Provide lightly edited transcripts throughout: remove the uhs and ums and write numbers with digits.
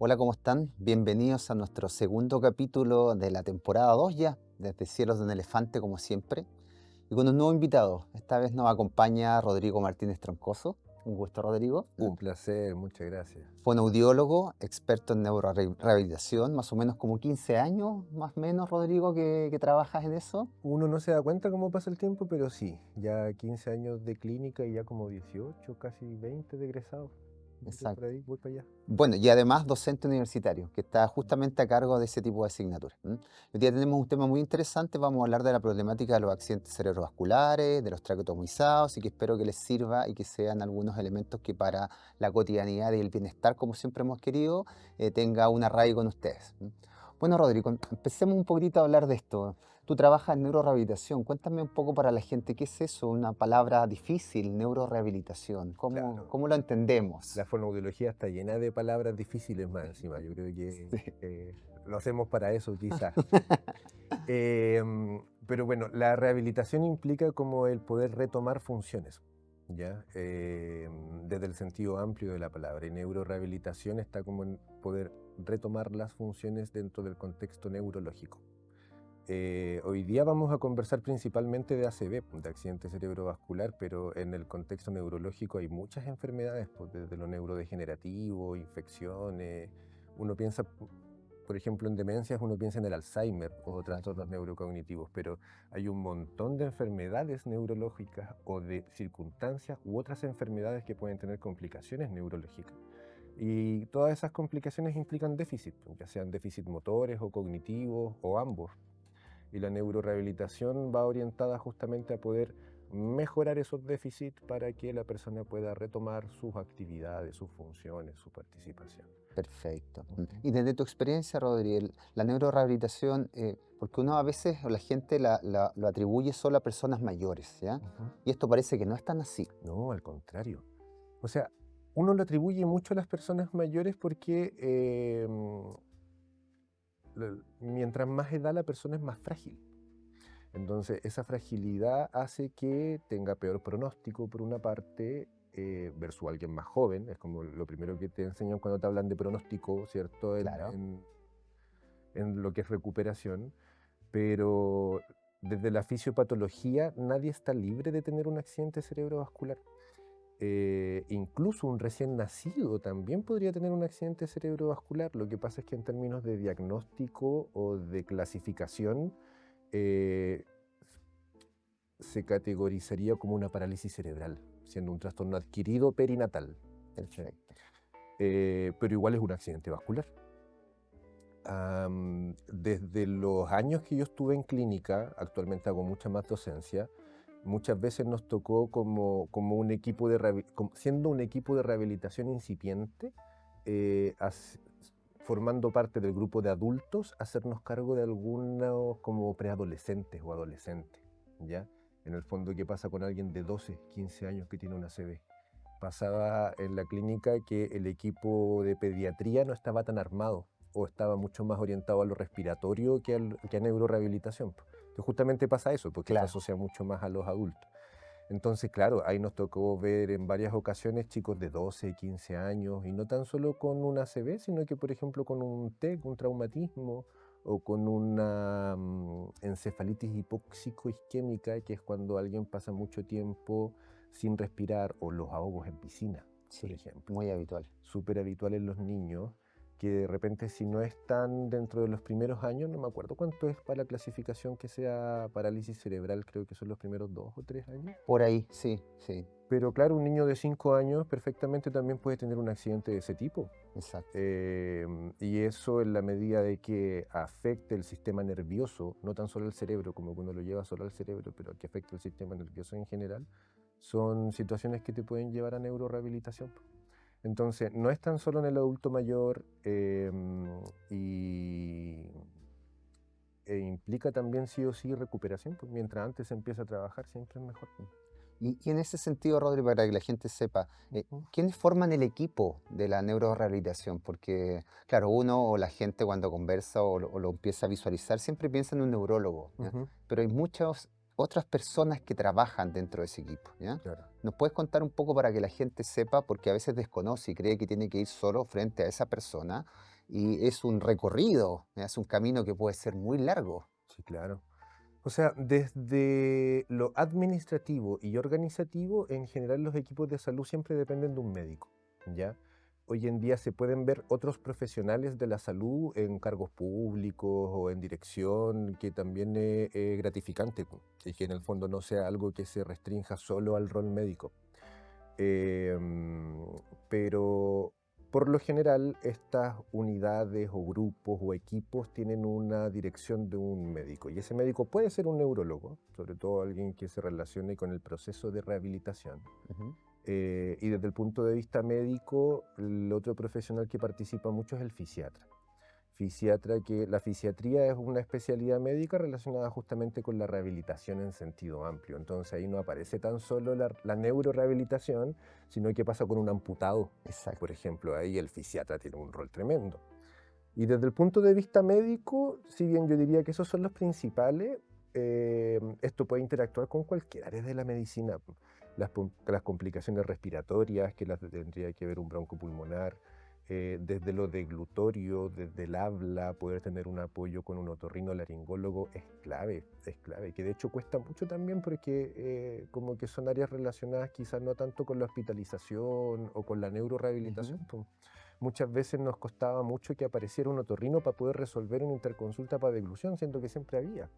Hola, ¿cómo están? Bienvenidos a nuestro segundo capítulo de la temporada 2 ya, desde Cielos de un Elefante como siempre, y con un nuevo invitado. Esta vez nos acompaña Rodrigo Martínez Troncoso. Un gusto, Rodrigo. Un placer, muchas gracias. Fonoaudiólogo, experto en neurorehabilitación, más o menos como 15 años, más o menos, Rodrigo, que trabajas en eso. Uno no se da cuenta cómo pasa el tiempo, pero sí, ya 15 años de clínica y ya como 18, casi 20 de egresado. Voy por Exacto. ahí, voy para allá. Bueno, y además docente universitario, que está justamente a cargo de ese tipo de asignaturas. Hoy día tenemos un tema muy interesante, vamos a hablar de la problemática de los accidentes cerebrovasculares, de los traqueotomizados, y que espero que les sirva y que sean algunos elementos que para la cotidianidad y el bienestar, como siempre hemos querido, tenga un arraigo en ustedes. Bueno, Rodrigo, empecemos un poquitito a hablar de esto. Tú trabajas en neurorehabilitación, cuéntame un poco para la gente, ¿qué es eso? Una palabra difícil, neurorehabilitación, ¿cómo, Claro, cómo lo entendemos? la fonoaudiología está llena de palabras difíciles más encima. Yo creo que lo hacemos para eso quizás. Pero bueno, la rehabilitación implica como el poder retomar funciones, ¿ya? Desde el sentido amplio de la palabra. Y neurorehabilitación está como en poder retomar las funciones dentro del contexto neurológico. Hoy día vamos a conversar principalmente de ACV, de accidente cerebrovascular, pero en el contexto neurológico hay muchas enfermedades, pues, desde lo neurodegenerativo, infecciones. Uno piensa, por ejemplo, en demencias, uno piensa en el Alzheimer o trastornos neurocognitivos, pero hay un montón de enfermedades neurológicas o de circunstancias u otras enfermedades que pueden tener complicaciones neurológicas. Y todas esas complicaciones implican déficit, ya sean déficit motores o cognitivos o ambos. Y la neurorehabilitación va orientada justamente a poder mejorar esos déficits para que la persona pueda retomar sus actividades, sus funciones, su participación. Perfecto. Ujú. Y desde tu experiencia, Rodri, la neurorehabilitación, porque uno a veces, o la gente lo atribuye solo a personas mayores, ¿ya? Ujú. Y esto parece que no es tan así. No, al contrario. O sea, uno lo atribuye mucho a las personas mayores porque mientras más edad la persona es más frágil. Entonces, esa fragilidad hace que tenga peor pronóstico, por una parte, versus alguien más joven. Es como lo primero que te enseñan cuando te hablan de pronóstico, ¿cierto? Claro. En lo que es recuperación. Pero desde la fisiopatología, nadie está libre de tener un accidente cerebrovascular. Incluso un recién nacido también podría tener un accidente cerebrovascular. Lo que pasa es que en términos de diagnóstico o de clasificación, eh, se categorizaría como una parálisis cerebral, siendo un trastorno adquirido perinatal, ¿cachai? Perfecto. Pero igual es un accidente vascular. Desde los años que yo estuve en clínica, actualmente hago mucha más docencia, muchas veces nos tocó como un equipo siendo un equipo de rehabilitación incipiente, eh, as- formando parte del grupo de adultos, hacernos cargo de algunos como preadolescentes o adolescentes, ¿ya? En el fondo, ¿qué pasa con alguien de 12, 15 años que tiene una ACV? Pasaba en la clínica que el equipo de pediatría no estaba tan armado o estaba mucho más orientado a lo respiratorio que a neurorehabilitación, po. Entonces justamente pasa eso, porque se Claro. asocia mucho más a los adultos. Entonces, claro, ahí nos tocó ver en varias ocasiones chicos de 12, 15 años, y no tan solo con una ACV, sino que, por ejemplo, con un TEC, un traumatismo, o con una encefalitis hipóxico-isquémica, que es cuando alguien pasa mucho tiempo sin respirar, o los ahogos en piscina, por Sí, ejemplo. muy habitual. Súper habitual en los niños, que de repente si no están dentro de los primeros años, no me acuerdo cuánto es para la clasificación que sea parálisis cerebral, creo que son los primeros 2 o 3 años. Por ahí, sí, sí, Pero claro, un niño de 5 años perfectamente también puede tener un accidente de ese tipo. exacto. Y eso en la medida de que afecte el sistema nervioso, no tan solo el cerebro, como que uno lo lleva solo al cerebro, pero que afecte el sistema nervioso en general, son situaciones que te pueden llevar a neurorehabilitación. Entonces, no es tan solo en el adulto mayor, y, implica también sí o sí recuperación, pues mientras antes se empieza a trabajar siempre es mejor. Y en ese sentido, Rodri, para que la gente sepa, Ujú, ¿quiénes forman el equipo de la neurorehabilitación? Porque, claro, uno o la gente cuando conversa o lo empieza a visualizar siempre piensa en un neurólogo, ¿ya? ujú, Pero hay muchas otras personas que trabajan dentro de ese equipo, ¿ya? claro. ¿Nos puedes contar un poco para que la gente sepa? Porque a veces desconoce y cree que tiene que ir solo frente a esa persona. y es un recorrido, es un camino que puede ser muy largo. Sí, claro. O sea, desde lo administrativo y organizativo, en general los equipos de salud siempre dependen de un médico, ¿ya? Hoy en día se pueden ver otros profesionales de la salud en cargos públicos o en dirección, que también es gratificante, po, y que en el fondo no sea algo que se restrinja solo al rol médico. Em, pero por lo general estas unidades o grupos o equipos tienen una dirección de un médico y ese médico puede ser un neurólogo, sobre todo alguien que se relacione con el proceso de rehabilitación. Ujú. Y desde el punto de vista médico, el otro profesional que participa mucho es el fisiatra. Fisiatra, que la fisiatría es una especialidad médica relacionada justamente con la rehabilitación en sentido amplio. Entonces ahí no aparece tan solo la neurorehabilitación, sino que pasa con un amputado, Exacto. por ejemplo. Ahí el fisiatra tiene un rol tremendo. Y desde el punto de vista médico, si bien yo diría que esos son los principales, esto puede interactuar con cualquier área de la medicina. Las complicaciones respiratorias, que las tendría que ver un broncopulmonar, desde lo deglutorio, desde el habla, poder tener un apoyo con un otorrinolaringólogo es clave, que de hecho cuesta mucho también porque como que son áreas relacionadas quizás no tanto con la hospitalización o con la Ujú. neurorehabilitación. Pues, muchas veces nos costaba mucho que apareciera un otorrino para poder resolver una interconsulta para deglución, siendo que siempre había.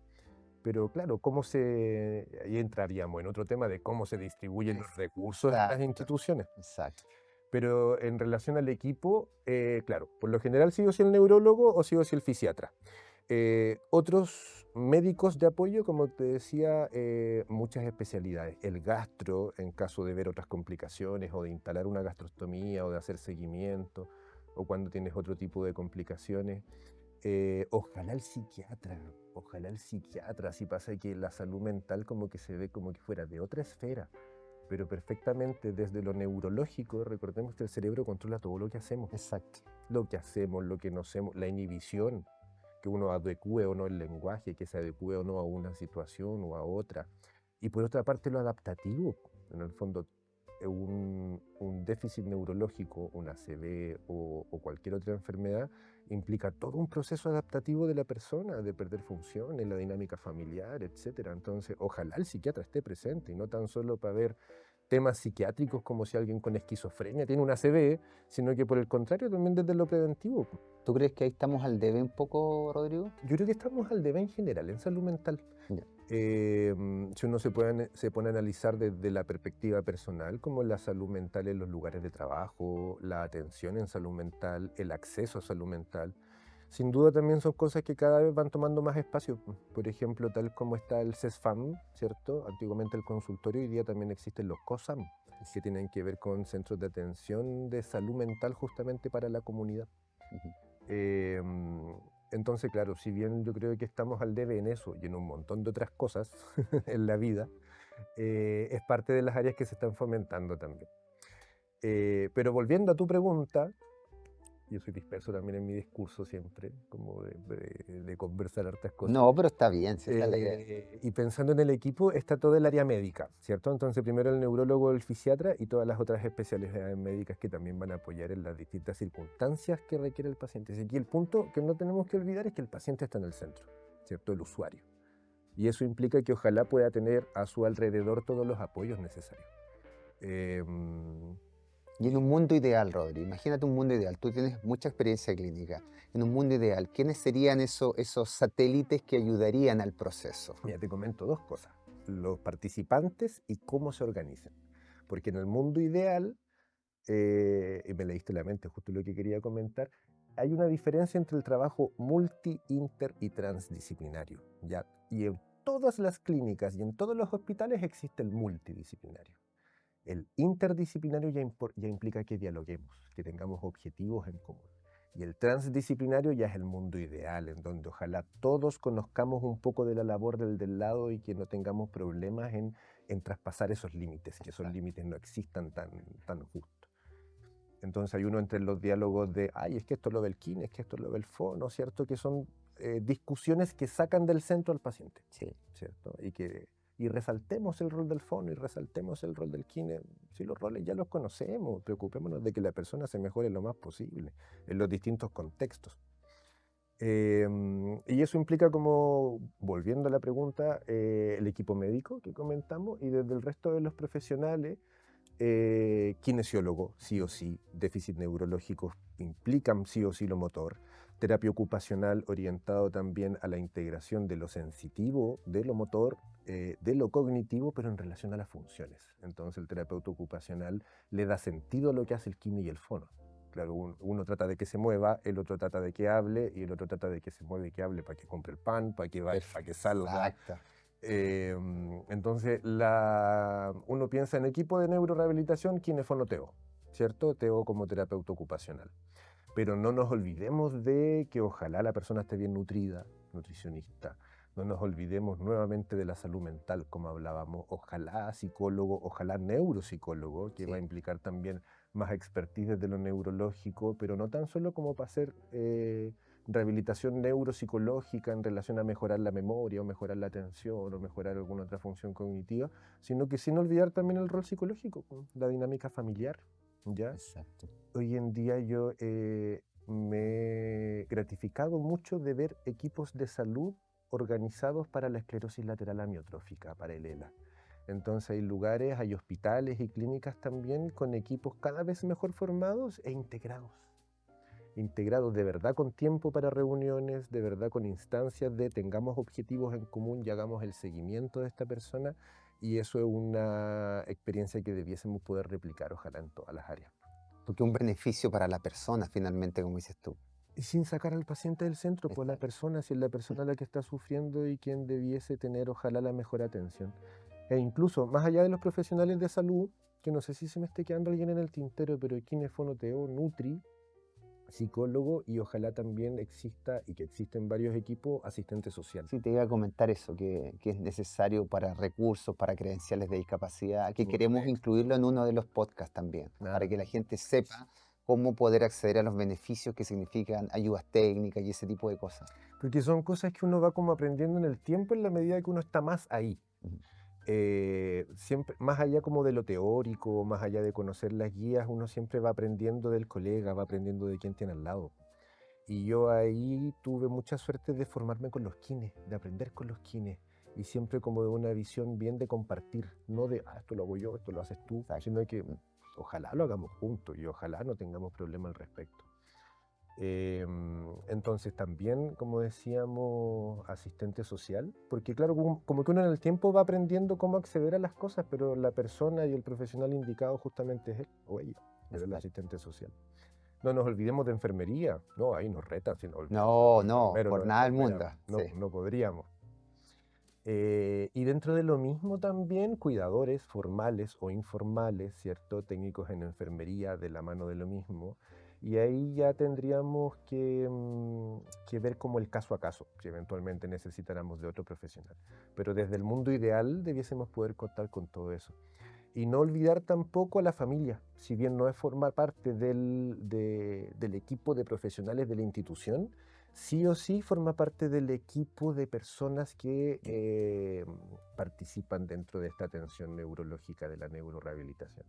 Pero claro, ahí entraríamos en otro tema de cómo se distribuyen los recursos en las Exacto, instituciones. exacto. Pero en relación al equipo, claro, por lo general sí o sí el neurólogo o sí o sí el fisiatra. Otros médicos de apoyo, como te decía, muchas especialidades. El gastro, en caso de ver otras complicaciones o de instalar una gastrostomía o de hacer seguimiento, o cuando tienes otro tipo de complicaciones. Ojalá el psiquiatra, si pasa que la salud mental como que se ve como que fuera de otra esfera, pero perfectamente desde lo neurológico, recordemos que el cerebro controla todo Exacto. lo que no hacemos, la inhibición, que uno adecue o no el lenguaje, que se adecue o no a una situación o a otra. Y por otra parte lo adaptativo, en el fondo un déficit neurológico, una ACV o cualquier otra enfermedad, implica todo un proceso adaptativo de la persona, de perder funciones, la dinámica familiar, etcétera. Entonces, ojalá el psiquiatra esté presente y no tan solo para ver temas psiquiátricos como si alguien con esquizofrenia tiene una ACV, sino que por el contrario también desde lo preventivo. ¿Tú crees que ahí estamos al debe un poco, Rodrigo? Yo creo que estamos al debe en general en salud mental. Ya. Si uno se pone a analizar desde la perspectiva personal, como la salud mental en los lugares de trabajo, la atención en salud mental, el acceso a salud mental, sin duda también son cosas que cada vez van tomando más espacio. Por ejemplo, tal como está el CESFAM, ¿cierto? Antiguamente el consultorio, hoy día también existen los COSAM, que tienen que ver con centros de atención de salud mental justamente para la comunidad. Ujú. Em, entonces, claro, si bien yo creo que estamos al debe en eso y en un montón de otras cosas en la vida, es parte de las áreas que se están fomentando también. Pero volviendo a tu pregunta, yo soy disperso también en mi discurso siempre, como de conversar hartas cosas. No, pero está bien, si esa es la idea. Y pensando en el equipo, está todo el área médica, ¿cierto? Entonces, primero el neurólogo, el fisiatra y todas las otras especialidades médicas que también van a apoyar en las distintas circunstancias que requiere el paciente. Y aquí el punto que no tenemos que olvidar es que el paciente está en el centro, ¿cierto? El usuario. Y eso implica que ojalá pueda tener a su alrededor todos los apoyos necesarios. Em, Y en un mundo ideal, Rodri, imagínate un mundo ideal. Tú tienes mucha experiencia clínica. En un mundo ideal, ¿quiénes serían esos satélites que ayudarían al proceso? Mira, te comento dos cosas, los participantes y cómo se organizan. Porque en el mundo ideal, y me leíste la mente, justo lo que quería comentar, hay una diferencia entre el trabajo multi, inter y transdisciplinario, ¿ya? Y en todas las clínicas y en todos los hospitales existe el multidisciplinario. El interdisciplinario ya implica que dialoguemos, que tengamos objetivos en común. Y el transdisciplinario ya es el mundo ideal, en donde ojalá todos conozcamos un poco de la labor del lado y que no tengamos problemas en traspasar esos límites, que esos límites no existan tan justos. Entonces hay uno entre los diálogos de, ay, es que esto lo ve el KIN, es que esto lo ve el FO, ¿no es cierto? Que son discusiones que sacan del centro al paciente, Sí. ¿cierto? Y que y resaltemos el rol del fono y resaltemos el rol del kine. Si los roles ya los conocemos, preocupémonos de que la persona se mejore lo más posible en los distintos contextos. Y eso implica, como, volviendo a la pregunta, el equipo médico que comentamos y desde el resto de los profesionales, kinesiólogo, sí o sí, déficit neurológicos implican sí o sí lo motor, terapia ocupacional orientado también a la integración de lo sensitivo, de lo motor, de lo cognitivo, pero en relación a las funciones. Entonces el terapeuta ocupacional le da sentido a lo que hace el kine y el fono. Claro, uno trata de que se mueva, el otro trata de que hable, y el otro trata de que se mueva y que hable para que compre el pan, para que vaya, para que salga. Exacto. Entonces, uno piensa en equipo de neurorehabilitación, kinefonoteo, ¿cierto? Teo como terapeuta ocupacional. Pero no nos olvidemos de que ojalá la persona esté bien nutrida, nutricionista. No nos olvidemos nuevamente de la salud mental, como hablábamos. Ojalá psicólogo, ojalá neuropsicólogo, que va a implicar también más expertise desde lo neurológico, pero no tan solo como para hacer rehabilitación neuropsicológica en relación a mejorar la memoria o mejorar la atención o mejorar alguna otra función cognitiva, sino que sin olvidar también el rol psicológico, la dinámica familiar, ¿ya? Exacto. Hoy en día yo me he gratificado mucho de ver equipos de salud organizados para la esclerosis lateral amiotrófica, para el ELA. Entonces hay lugares, hay hospitales y clínicas también con equipos cada vez mejor formados e integrados. Integrados de verdad con tiempo para reuniones, de verdad con instancias de tengamos objetivos en común y hagamos el seguimiento de esta persona, y eso es una experiencia que debiésemos poder replicar, ojalá, en todas las áreas. Porque un beneficio para la persona, finalmente, como dices tú. Y sin sacar al paciente del centro, pues la persona, si es la persona la que está sufriendo y quien debiese tener, ojalá, la mejor atención. E incluso, más allá de los profesionales de salud, que no sé si se me esté quedando alguien en el tintero, pero kinefonoteo, nutri, psicólogo, y ojalá también exista, y que existen varios equipos, asistente social. Sí, te iba a comentar eso, que es necesario para recursos, para credenciales de discapacidad, que queremos incluirlo en uno de los podcasts también, para que la gente sepa cómo poder acceder a los beneficios que significan ayudas técnicas y ese tipo de cosas. Porque son cosas que uno va como aprendiendo en el tiempo en la medida que uno está más ahí. Siempre, más allá como de lo teórico, más allá de conocer las guías, uno siempre va aprendiendo del colega, va aprendiendo de quien tiene al lado. Y yo ahí tuve mucha suerte de formarme con los kines, de aprender con los kines, y siempre como de una visión bien de compartir, no de, esto lo hago yo, esto lo haces tú, sino que ojalá lo hagamos juntos y ojalá no tengamos problema al respecto. Entonces también, como decíamos, asistente social, porque claro, como que uno en el tiempo va aprendiendo cómo acceder a las cosas, pero la persona y el profesional indicado justamente es él o ella, es el asistente social. No nos olvidemos de enfermería, no, ahí nos retan. No, por nada del mundo. No podríamos. Y dentro de lo mismo también, cuidadores formales o informales, ¿cierto? Técnicos en enfermería, de la mano de lo mismo. Y ahí ya tendríamos que ver como el caso a caso, si eventualmente necesitáramos de otro profesional. Pero desde el mundo ideal debiésemos poder contar con todo eso. Y no olvidar tampoco a la familia, si bien no es formar parte del equipo de profesionales de la institución, sí o sí forma parte del equipo de personas que participan dentro de esta atención neurológica de la neurorehabilitación.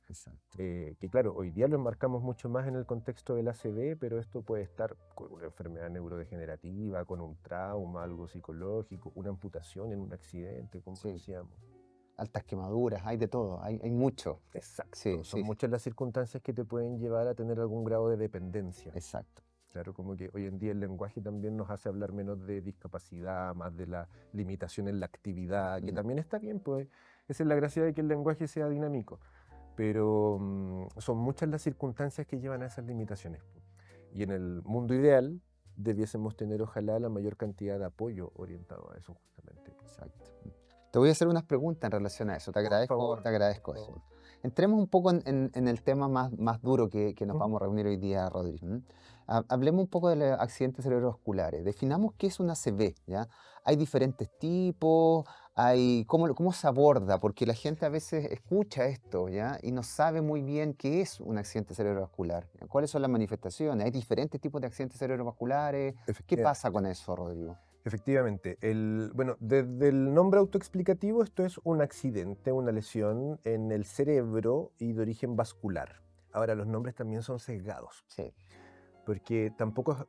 Exacto. Que claro, hoy día lo enmarcamos mucho más en el contexto del ACV, pero esto puede estar con una enfermedad neurodegenerativa, con un trauma, algo psicológico, una amputación en un accidente, como decíamos. Altas quemaduras, hay de todo, hay mucho. Exacto, son muchas las circunstancias que te pueden llevar a tener algún grado de dependencia. Exacto. Claro, como que hoy en día el lenguaje también nos hace hablar menos de discapacidad, más de la limitación en la actividad, que también está bien, pues esa es la gracia de que el lenguaje sea dinámico, pero son muchas las circunstancias que llevan a esas limitaciones. Y en el mundo ideal debiésemos tener, ojalá, la mayor cantidad de apoyo orientado a eso justamente. Exacto. Te voy a hacer unas preguntas en relación a eso, te agradezco eso. Entremos un poco en el tema más duro que nos vamos a reunir hoy día, Rodrigo. Hablemos un poco de los accidentes cerebrovasculares. Definamos qué es una ACV, ¿ya? Hay diferentes tipos, ¿cómo se aborda? Porque la gente a veces escucha esto, ¿ya? Y no sabe muy bien qué es un accidente cerebrovascular. ¿Cuáles son las manifestaciones? ¿Hay diferentes tipos de accidentes cerebrovasculares? ¿Qué pasa con eso, Rodrigo? Efectivamente, bueno, desde el nombre autoexplicativo, esto es un accidente, una lesión en el cerebro y de origen vascular. Ahora, los nombres también son sesgados, Sí. porque tampoco es,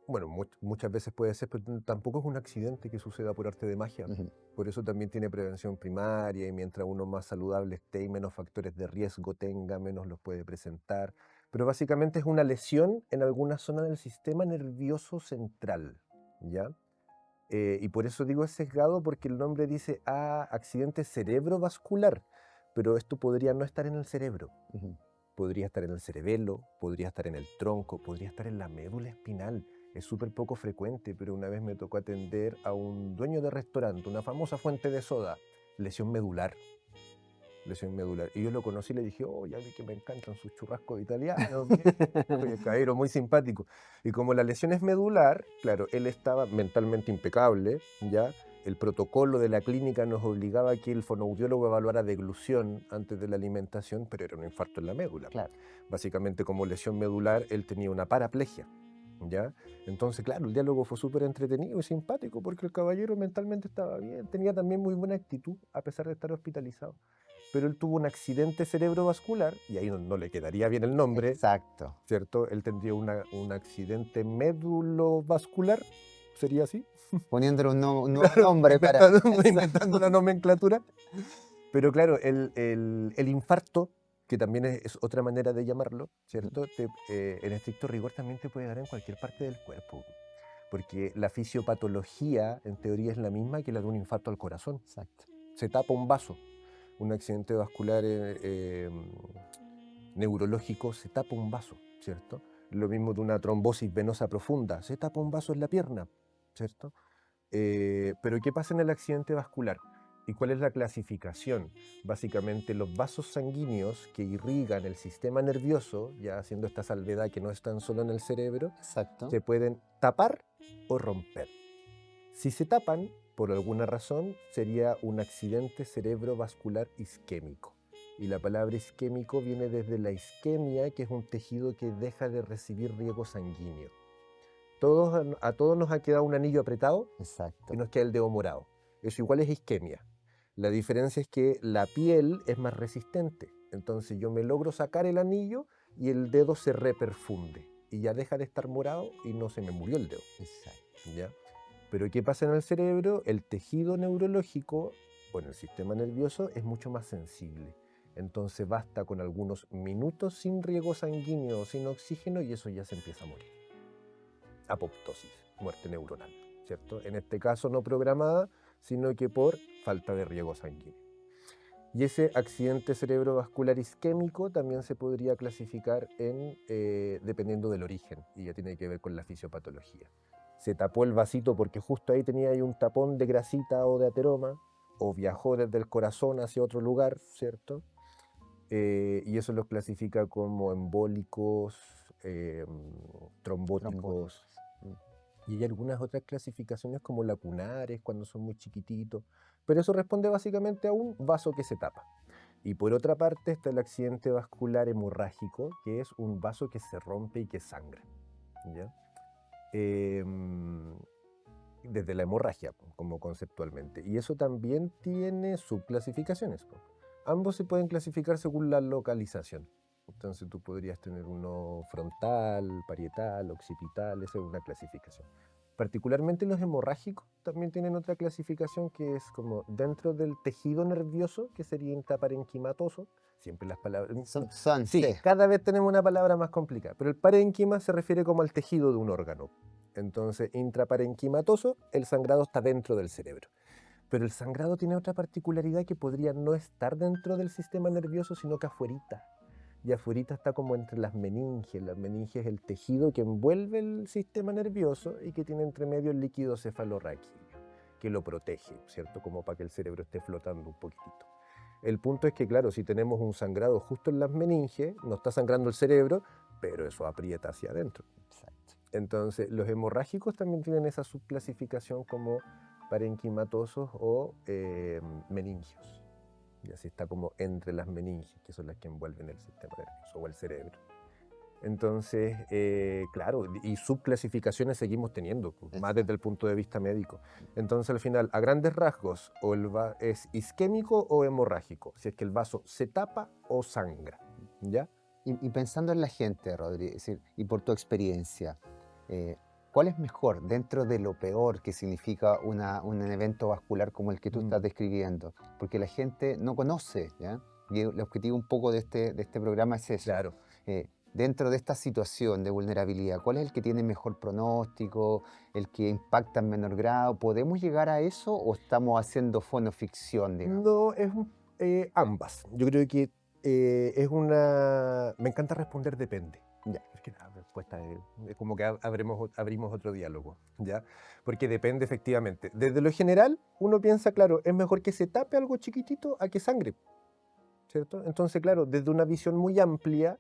bueno, muchas veces puede ser, pero tampoco es un accidente que suceda por arte de magia. Ujú. Por eso también tiene prevención primaria y mientras uno más saludable esté y menos factores de riesgo tenga, menos los puede presentar. Pero básicamente es una lesión en alguna zona del sistema nervioso central, ¿ya? Y por eso digo es sesgado porque el nombre dice accidente cerebrovascular, pero esto podría no estar en el cerebro. Ujú. Podría estar en el cerebelo, podría estar en el tronco, podría estar en la médula espinal. Es súper poco frecuente, pero una vez me tocó atender a un dueño de restaurante, una famosa fuente de soda, lesión medular. Lesión medular. Y yo lo conocí y le dije, oh, ya vi que me encantan sus churrascos italianos, bien. Oye, caballero, muy simpático. Y como la lesión es medular, claro, él estaba mentalmente impecable, ¿ya? El protocolo de la clínica nos obligaba a que el fonoaudiólogo evaluara deglución antes de la alimentación, pero era un infarto en la médula. Claro. Básicamente, como lesión medular, él tenía una paraplegia, ¿ya? Entonces, claro, el diálogo fue súper entretenido y simpático porque el caballero mentalmente estaba bien, tenía también muy buena actitud a pesar de estar hospitalizado. Pero él tuvo un accidente cerebrovascular, y ahí no le quedaría bien el nombre, Exacto. ¿cierto? Él tendría un accidente médulovascular, ¿sería así? Poniéndole un nuevo Claro, nombre para... inventando una nomenclatura. Pero claro, el infarto, que también es otra manera de llamarlo, ¿cierto? En estricto rigor también te puede dar en cualquier parte del cuerpo, porque la fisiopatología, en teoría, es la misma que la de un infarto al corazón. Exacto. Se tapa un vaso. Un accidente vascular neurológico se tapa un vaso, ¿cierto? Lo mismo de una trombosis venosa profunda, se tapa un vaso en la pierna, ¿cierto? Pero ¿qué pasa en el accidente vascular? ¿Y cuál es la clasificación? Básicamente los vasos sanguíneos que irrigan el sistema nervioso, ya haciendo esta salvedad que no están solo en el cerebro, Exacto. se pueden tapar o romper. Si se tapan, por alguna razón, sería un accidente cerebrovascular isquémico. Y la palabra isquémico viene desde la isquemia, que es un tejido que deja de recibir riego sanguíneo. A todos nos ha quedado un anillo apretado Exacto. y nos queda el dedo morado. Eso igual es isquemia. La diferencia es que la piel es más resistente. Entonces yo me logro sacar el anillo y el dedo se reperfunde. Y ya deja de estar morado y no se me murió el dedo. Exacto. ¿Ya? Pero ¿qué pasa en el cerebro? El tejido neurológico o en el sistema nervioso es mucho más sensible. Entonces basta con algunos minutos sin riego sanguíneo, sin oxígeno y eso ya se empieza a morir. Apoptosis, muerte neuronal, ¿cierto? En este caso no programada, sino que por falta de riego sanguíneo. Y ese accidente cerebrovascular isquémico también se podría clasificar dependiendo del origen, y ya tiene que ver con la fisiopatología. Se tapó el vasito porque justo ahí tenía ahí un tapón de grasita o de ateroma, o viajó desde el corazón hacia otro lugar, ¿cierto? Y eso los clasifica como embólicos, trombóticos. Trombóticos. Y hay algunas otras clasificaciones como lacunares, cuando son muy chiquititos. Pero eso responde básicamente a un vaso que se tapa. Y por otra parte está el accidente vascular hemorrágico, que es un vaso que se rompe y que sangra, ¿ya? Desde la hemorragia, como conceptualmente. Y eso también tiene subclasificaciones. Ambos se pueden clasificar según la localización. Entonces tú podrías tener uno frontal, parietal, occipital, esa es una clasificación. Particularmente los hemorrágicos también tienen otra clasificación que es como dentro del tejido nervioso, que sería intraparenquimatoso. Siempre las palabras... Sí, Sí. cada vez tenemos una palabra más complicada, pero el parenquima se refiere como al tejido de un órgano. Entonces, intraparenquimatoso, el sangrado está dentro del cerebro. Pero el sangrado tiene otra particularidad que podría no estar dentro del sistema nervioso, sino que afuerita. Y afuerita está como entre las meninges. Las meninges es el tejido que envuelve el sistema nervioso y que tiene entre medio el líquido cefalorraquídeo, que lo protege, ¿cierto? Como para que el cerebro esté flotando un poquitito. El punto es que, claro, si tenemos un sangrado justo en las meninges, no está sangrando el cerebro, pero eso aprieta hacia adentro. Exacto. Entonces, los hemorrágicos también tienen esa subclasificación como parenquimatosos o meningios. Y así está como entre las meninges, que son las que envuelven el sistema nervioso o el cerebro. Entonces, claro, y subclasificaciones seguimos teniendo, pues, más desde el punto de vista médico. Entonces, al final, a grandes rasgos, o es isquémico o hemorrágico, si es que el vaso se tapa o sangra, ¿ya? Y pensando en la gente, Rodri, es decir, y por tu experiencia, eh, ¿cuál es mejor dentro de lo peor que significa un evento vascular como el que tú estás describiendo? Porque la gente no conoce, ¿ya? Y el objetivo un poco de este programa es eso. Claro. Dentro de esta situación de vulnerabilidad, ¿cuál es el que tiene mejor pronóstico, el que impacta en menor grado? ¿Podemos llegar a eso o estamos haciendo fonoficción, digamos? No, ambas. Yo creo que me encanta responder depende. Ya. Porque la respuesta es como que abrimos otro diálogo, ¿ya? Porque depende efectivamente. Desde lo general, uno piensa, claro, es mejor que se tape algo chiquitito a que sangre, ¿cierto? Entonces, claro, desde una visión muy amplia,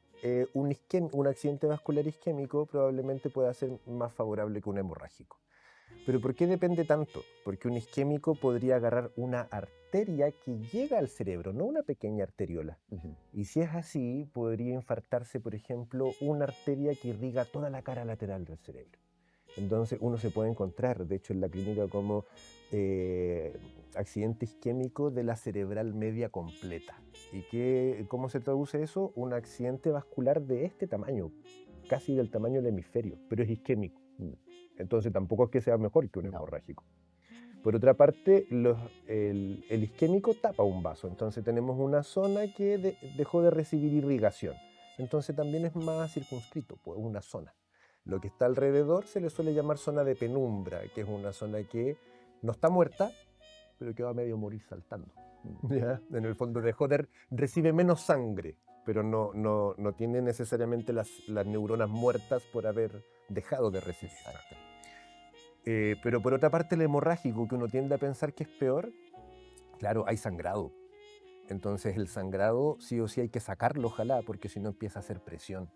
un accidente vascular isquémico probablemente pueda ser más favorable que un hemorrágico. ¿Pero por qué depende tanto? Porque un isquémico podría agarrar una arteria que llega al cerebro, no una pequeña arteriola. Ujú. Y si es así, podría infartarse, por ejemplo, una arteria que irriga toda la cara lateral del cerebro. Entonces uno se puede encontrar, de hecho, en la clínica como accidente isquémico de la cerebral media completa. ¿Y cómo se traduce eso? Un accidente vascular de este tamaño, casi del tamaño del hemisferio, pero es isquémico. Entonces tampoco es que sea mejor que un No. hemorrágico. Por otra parte, el isquémico tapa un vaso, entonces tenemos una zona que dejó de recibir irrigación. Entonces también es más circunscrito, pues una zona. Lo que está alrededor se le suele llamar zona de penumbra, que es una zona que no está muerta, pero que va a medio morir saltando. ¿Ya? En el fondo recibe menos sangre, pero no tiene necesariamente las neuronas muertas por haber dejado de recibir sangre. Pero por otra parte, el hemorrágico, que uno tiende a pensar que es peor, claro, hay sangrado. Entonces el sangrado sí o sí hay que sacarlo, ojalá, porque si no empieza a hacer presión,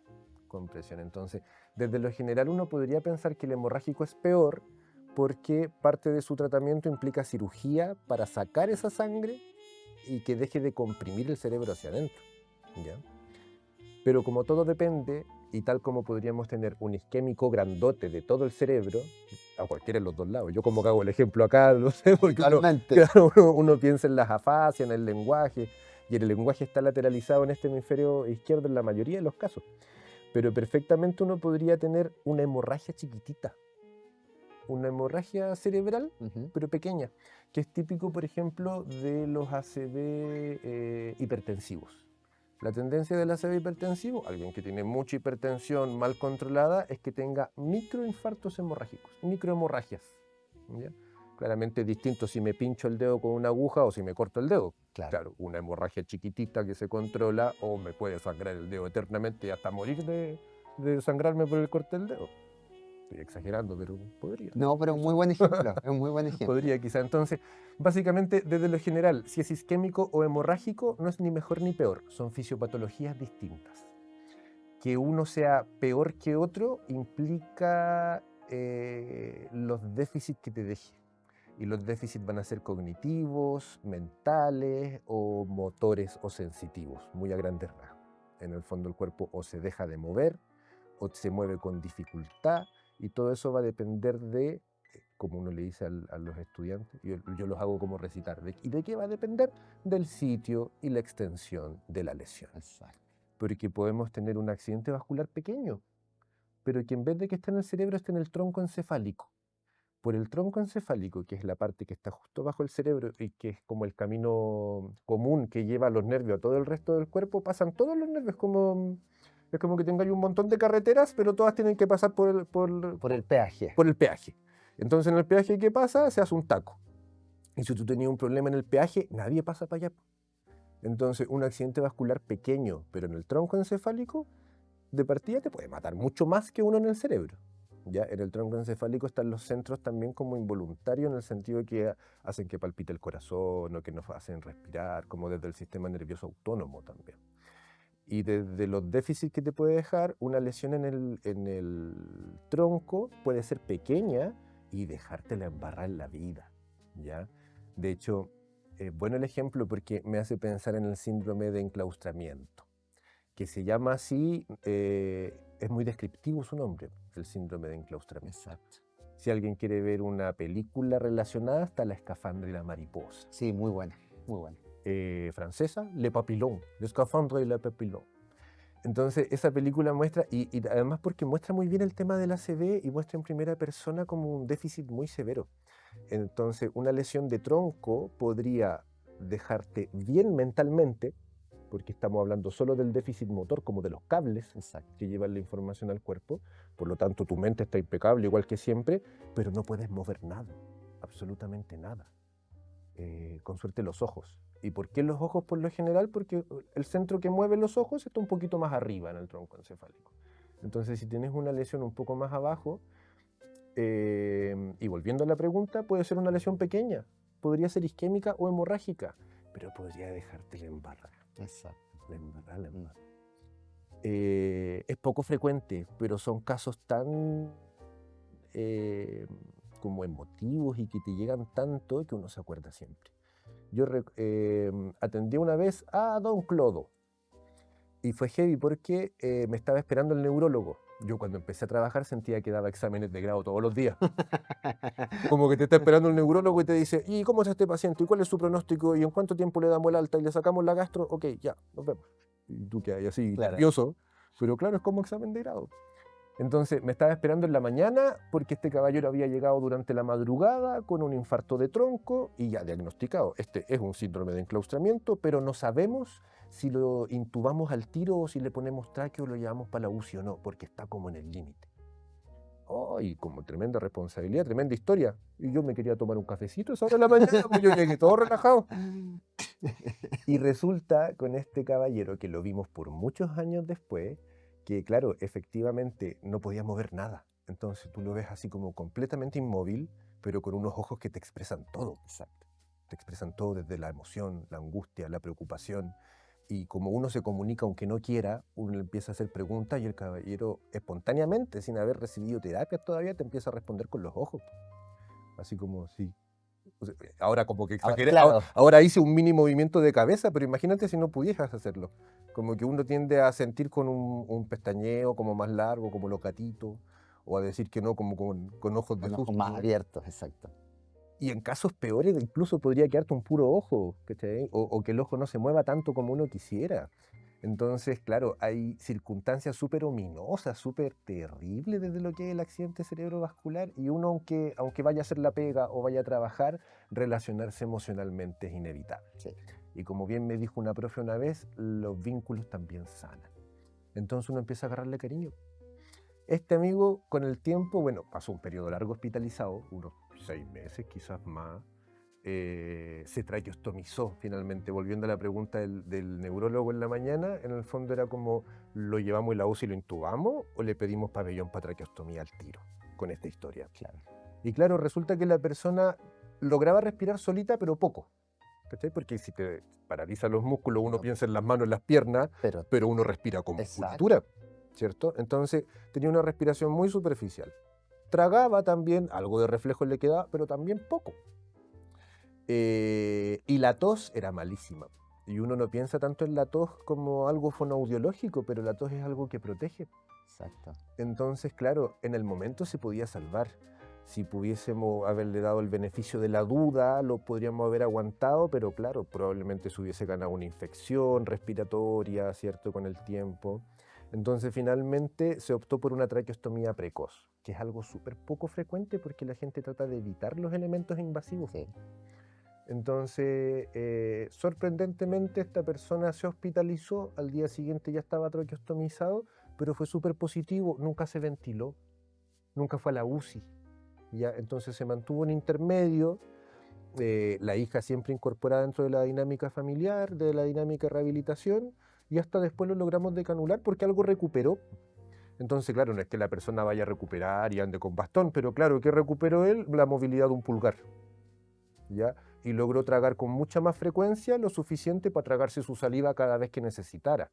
con presión. Entonces, desde lo general uno podría pensar que el hemorrágico es peor porque parte de su tratamiento implica cirugía para sacar esa sangre y que deje de comprimir el cerebro hacia adentro, ¿ya? Pero como todo depende, y tal como podríamos tener un isquémico grandote de todo el cerebro, a cualquiera de los dos lados. Yo como que hago el ejemplo acá, no sé, porque claro, uno piensa en las afasias, en el lenguaje, y el lenguaje está lateralizado en este hemisferio izquierdo en la mayoría de los casos. Pero perfectamente uno podría tener una hemorragia chiquitita, una hemorragia cerebral, pero pequeña, que es típico, por ejemplo, de los ACV hipertensivos. La tendencia del ACV hipertensivo, alguien que tiene mucha hipertensión mal controlada, es que tenga microinfartos hemorrágicos, microhemorragias, ¿ya? Claramente es distinto si me pincho el dedo con una aguja o si me corto el dedo. Claro, una hemorragia chiquitita que se controla, o me puede sangrar el dedo eternamente y hasta morir de sangrarme por el corte del dedo. Estoy exagerando, pero podría. No, pero un muy buen ejemplo, es un muy buen ejemplo. Podría quizá. Entonces, básicamente, desde lo general, si es isquémico o hemorrágico, no es ni mejor ni peor, son fisiopatologías distintas. Que uno sea peor que otro implica los déficits que te deje. Y los déficits van a ser cognitivos, mentales o motores o sensitivos, muy a grandes rasgos. En el fondo el cuerpo o se deja de mover o se mueve con dificultad, y todo eso va a depender de, como uno le dice a los estudiantes, yo los hago como recitar, ¿y de qué va a depender? Del sitio y la extensión de la lesión. Exacto. Porque podemos tener un accidente vascular pequeño, pero que en vez de que esté en el cerebro, esté en el tronco encefálico. Por el tronco encefálico, que es la parte que está justo bajo el cerebro y que es como el camino común que lleva los nervios a todo el resto del cuerpo, pasan todos los nervios, es como que tengáis un montón de carreteras, pero todas tienen que pasar por el peaje. Por el peaje. Entonces en el peaje, ¿qué pasa? Se hace un taco. Y si tú tenías un problema en el peaje, nadie pasa para allá. Entonces un accidente vascular pequeño, pero en el tronco encefálico, de partida te puede matar mucho más que uno en el cerebro. ¿Ya? En el tronco encefálico están los centros también como involuntarios, en el sentido de que hacen que palpite el corazón o que nos hacen respirar, como desde el sistema nervioso autónomo también. Y desde los déficits que te puede dejar, una lesión en el tronco puede ser pequeña y dejártela embarrar en la vida, ¿ya? De hecho, es bueno el ejemplo porque me hace pensar en el síndrome de enclaustramiento, que se llama así es muy descriptivo su nombre, el síndrome de enclaustramiento. Exacto. Si alguien quiere ver una película relacionada, está La escafandra y la mariposa. Sí, muy buena, muy buena. Francesa, Le Papillon, Le Scaphandre y Le Papillon. Entonces, esa película muestra, y además porque muestra muy bien el tema del ACV y muestra en primera persona como un déficit muy severo. Entonces, una lesión de tronco podría dejarte bien mentalmente, porque estamos hablando solo del déficit motor, como de los cables Exacto. que llevan la información al cuerpo. Por lo tanto, tu mente está impecable, igual que siempre, pero no puedes mover nada, absolutamente nada. Con suerte los ojos. ¿Y por qué los ojos por lo general? Porque el centro que mueve los ojos está un poquito más arriba en el tronco encefálico. Entonces, si tienes una lesión un poco más abajo, y volviendo a la pregunta, puede ser una lesión pequeña, podría ser isquémica o hemorrágica, pero podría dejarte la embarrada. Exacto. La embarrada. Es poco frecuente, pero son casos tan como emotivos y que te llegan tanto que uno se acuerda siempre. Yo atendí una vez a don Clodo y fue heavy porque me estaba esperando el neurólogo. Yo cuando empecé a trabajar sentía que daba exámenes de grado todos los días. Como que te está esperando el neurólogo y te dice, ¿y cómo está este paciente? ¿Y cuál es su pronóstico? ¿Y en cuánto tiempo le damos el alta? ¿Y le sacamos la gastro? Ok, ya, nos vemos. Y tú que hay así, Claro. nervioso. Pero claro, es como examen de grado. Entonces me estaba esperando en la mañana porque este caballero había llegado durante la madrugada con un infarto de tronco y ya diagnosticado. Este es un síndrome de enclaustramiento, pero no sabemos si lo intubamos al tiro o si le ponemos tráqueo o lo llevamos para la UCI o no, porque está como en el límite. Oh, y como tremenda responsabilidad, tremenda historia. Y yo me quería tomar un cafecito a esa hora de la mañana, pues yo llegué todo relajado. Y resulta con este caballero, que lo vimos por muchos años después, que claro, efectivamente no podía mover nada. Entonces tú lo ves así como completamente inmóvil, pero con unos ojos que te expresan todo. Exacto. Te expresan todo desde la emoción, la angustia, la preocupación. Y como uno se comunica aunque no quiera, uno le empieza a hacer preguntas y el caballero espontáneamente, sin haber recibido terapia todavía, te empieza a responder con los ojos. Así como, sí. O sea, ahora como que exageré, claro. ahora hice un mini movimiento de cabeza, pero imagínate si no pudieras hacerlo. Como que uno tiende a sentir con un pestañeo como más largo, como los gatitos, o a decir que no, como con ojos de Con ojos susto. más abiertos, exacto. Y en casos peores incluso podría quedarte un puro ojo, ¿cachai? O que el ojo no se mueva tanto como uno quisiera. Entonces, claro, hay circunstancias súper ominosas, súper terribles desde lo que es el accidente cerebrovascular y uno, aunque vaya a hacer la pega o vaya a trabajar, relacionarse emocionalmente es inevitable. Sí. Y como bien me dijo una profe una vez, los vínculos también sanan. Entonces uno empieza a agarrarle cariño. Este amigo, con el tiempo, bueno, pasó un periodo largo hospitalizado, unos 6 meses, quizás más. Se traqueostomizó finalmente. Volviendo a la pregunta del neurólogo en la mañana, en el fondo era como, ¿lo llevamos en la UCI y lo intubamos o le pedimos pabellón para traqueostomía al tiro con esta historia? Claro. Y claro, resulta que la persona lograba respirar solita, pero poco. ¿Cachai? Porque si te paraliza los músculos, uno piensa en las manos, en las piernas, pero uno respira con musculatura, ¿cierto? Entonces tenía una respiración muy superficial. Tragaba también, algo de reflejo le quedaba, pero también poco. Y la tos era malísima. Y uno no piensa tanto en la tos como algo fonoaudiológico, pero la tos es algo que protege. Exacto. Entonces, claro, en el momento se podía salvar. Si pudiésemos haberle dado el beneficio de la duda, lo podríamos haber aguantado, pero claro, probablemente se hubiese ganado una infección respiratoria, ¿cierto?, con el tiempo. Entonces, finalmente se optó por una traqueostomía precoz, que es algo súper poco frecuente porque la gente trata de evitar los elementos invasivos. Sí. Entonces, sorprendentemente, esta persona se hospitalizó, al día siguiente ya estaba traqueostomizado, pero fue súper positivo, nunca se ventiló, nunca fue a la UCI. ¿Ya? Entonces se mantuvo en intermedio, la hija siempre incorporada dentro de la dinámica familiar, de la dinámica de rehabilitación, y hasta después lo logramos decanular porque algo recuperó. Entonces, claro, no es que la persona vaya a recuperar y ande con bastón, pero claro, ¿qué recuperó él? La movilidad de un pulgar. ¿Ya? Y logró tragar con mucha más frecuencia, lo suficiente para tragarse su saliva cada vez que necesitara.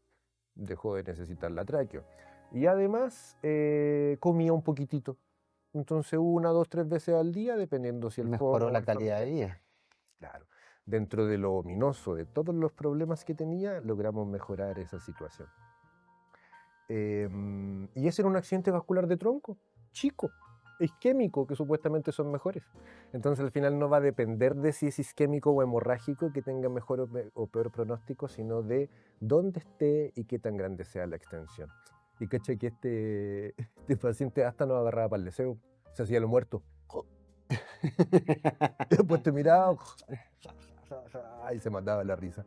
Dejó de necesitar la tráqueo. Y además comía un poquitito. Entonces 1, 2, 3 veces al día, dependiendo si el Mejoró la calidad de vida. Claro. Dentro de lo ominoso de todos los problemas que tenía, logramos mejorar esa situación. Y ese era un accidente vascular de tronco, chico, isquémico, que supuestamente son mejores. Entonces al final no va a depender de si es isquémico o hemorrágico que tenga mejor o peor pronóstico, sino de dónde esté y qué tan grande sea la extensión. Y caché que este paciente hasta no agarraba para el deseo, se hacía lo muerto. Y después te miraba y se mandaba la risa.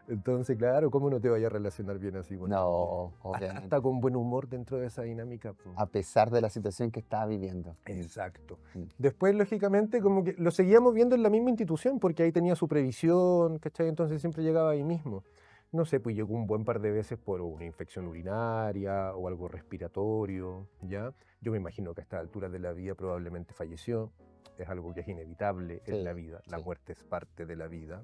Entonces, claro, ¿cómo no te vaya a relacionar bien así con alguien? No, obviamente. Hasta con buen humor dentro de esa dinámica. Pues. A pesar de la situación que estaba viviendo. Exacto. Mm. Después, lógicamente, como que lo seguíamos viendo en la misma institución, porque ahí tenía su previsión, ¿cachai? Entonces siempre llegaba ahí mismo. No sé, pues llegó un buen par de veces por una infección urinaria o algo respiratorio, ¿ya? Yo me imagino que a esta altura de la vida probablemente falleció. Es algo que es inevitable en la vida. La muerte es parte de la vida.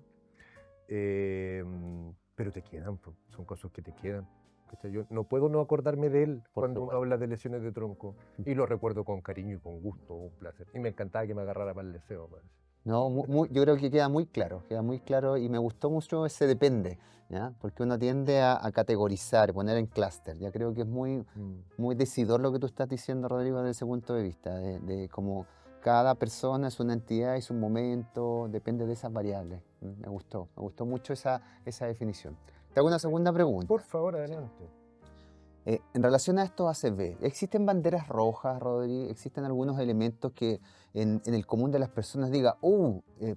Pero te quedan, pues, son cosas que te quedan. Yo no puedo no acordarme de él cuando uno habla de lesiones de tronco. Y lo recuerdo con cariño y con gusto, un placer. Y me encantaba que me agarrara para el deseo. Parece. No, yo creo que queda muy claro y me gustó mucho ese depende, ¿ya? Porque uno tiende a categorizar, poner en clúster. Ya creo que es muy decidor lo que tú estás diciendo, Rodrigo, desde ese punto de vista, de cómo cada persona es una entidad, es un momento, depende de esas variables. Me gustó mucho esa definición. Te hago una segunda pregunta. Por favor, adelante. En relación a estos ACV, ¿existen banderas rojas, Rodri? ¿Existen algunos elementos que en el común de las personas diga,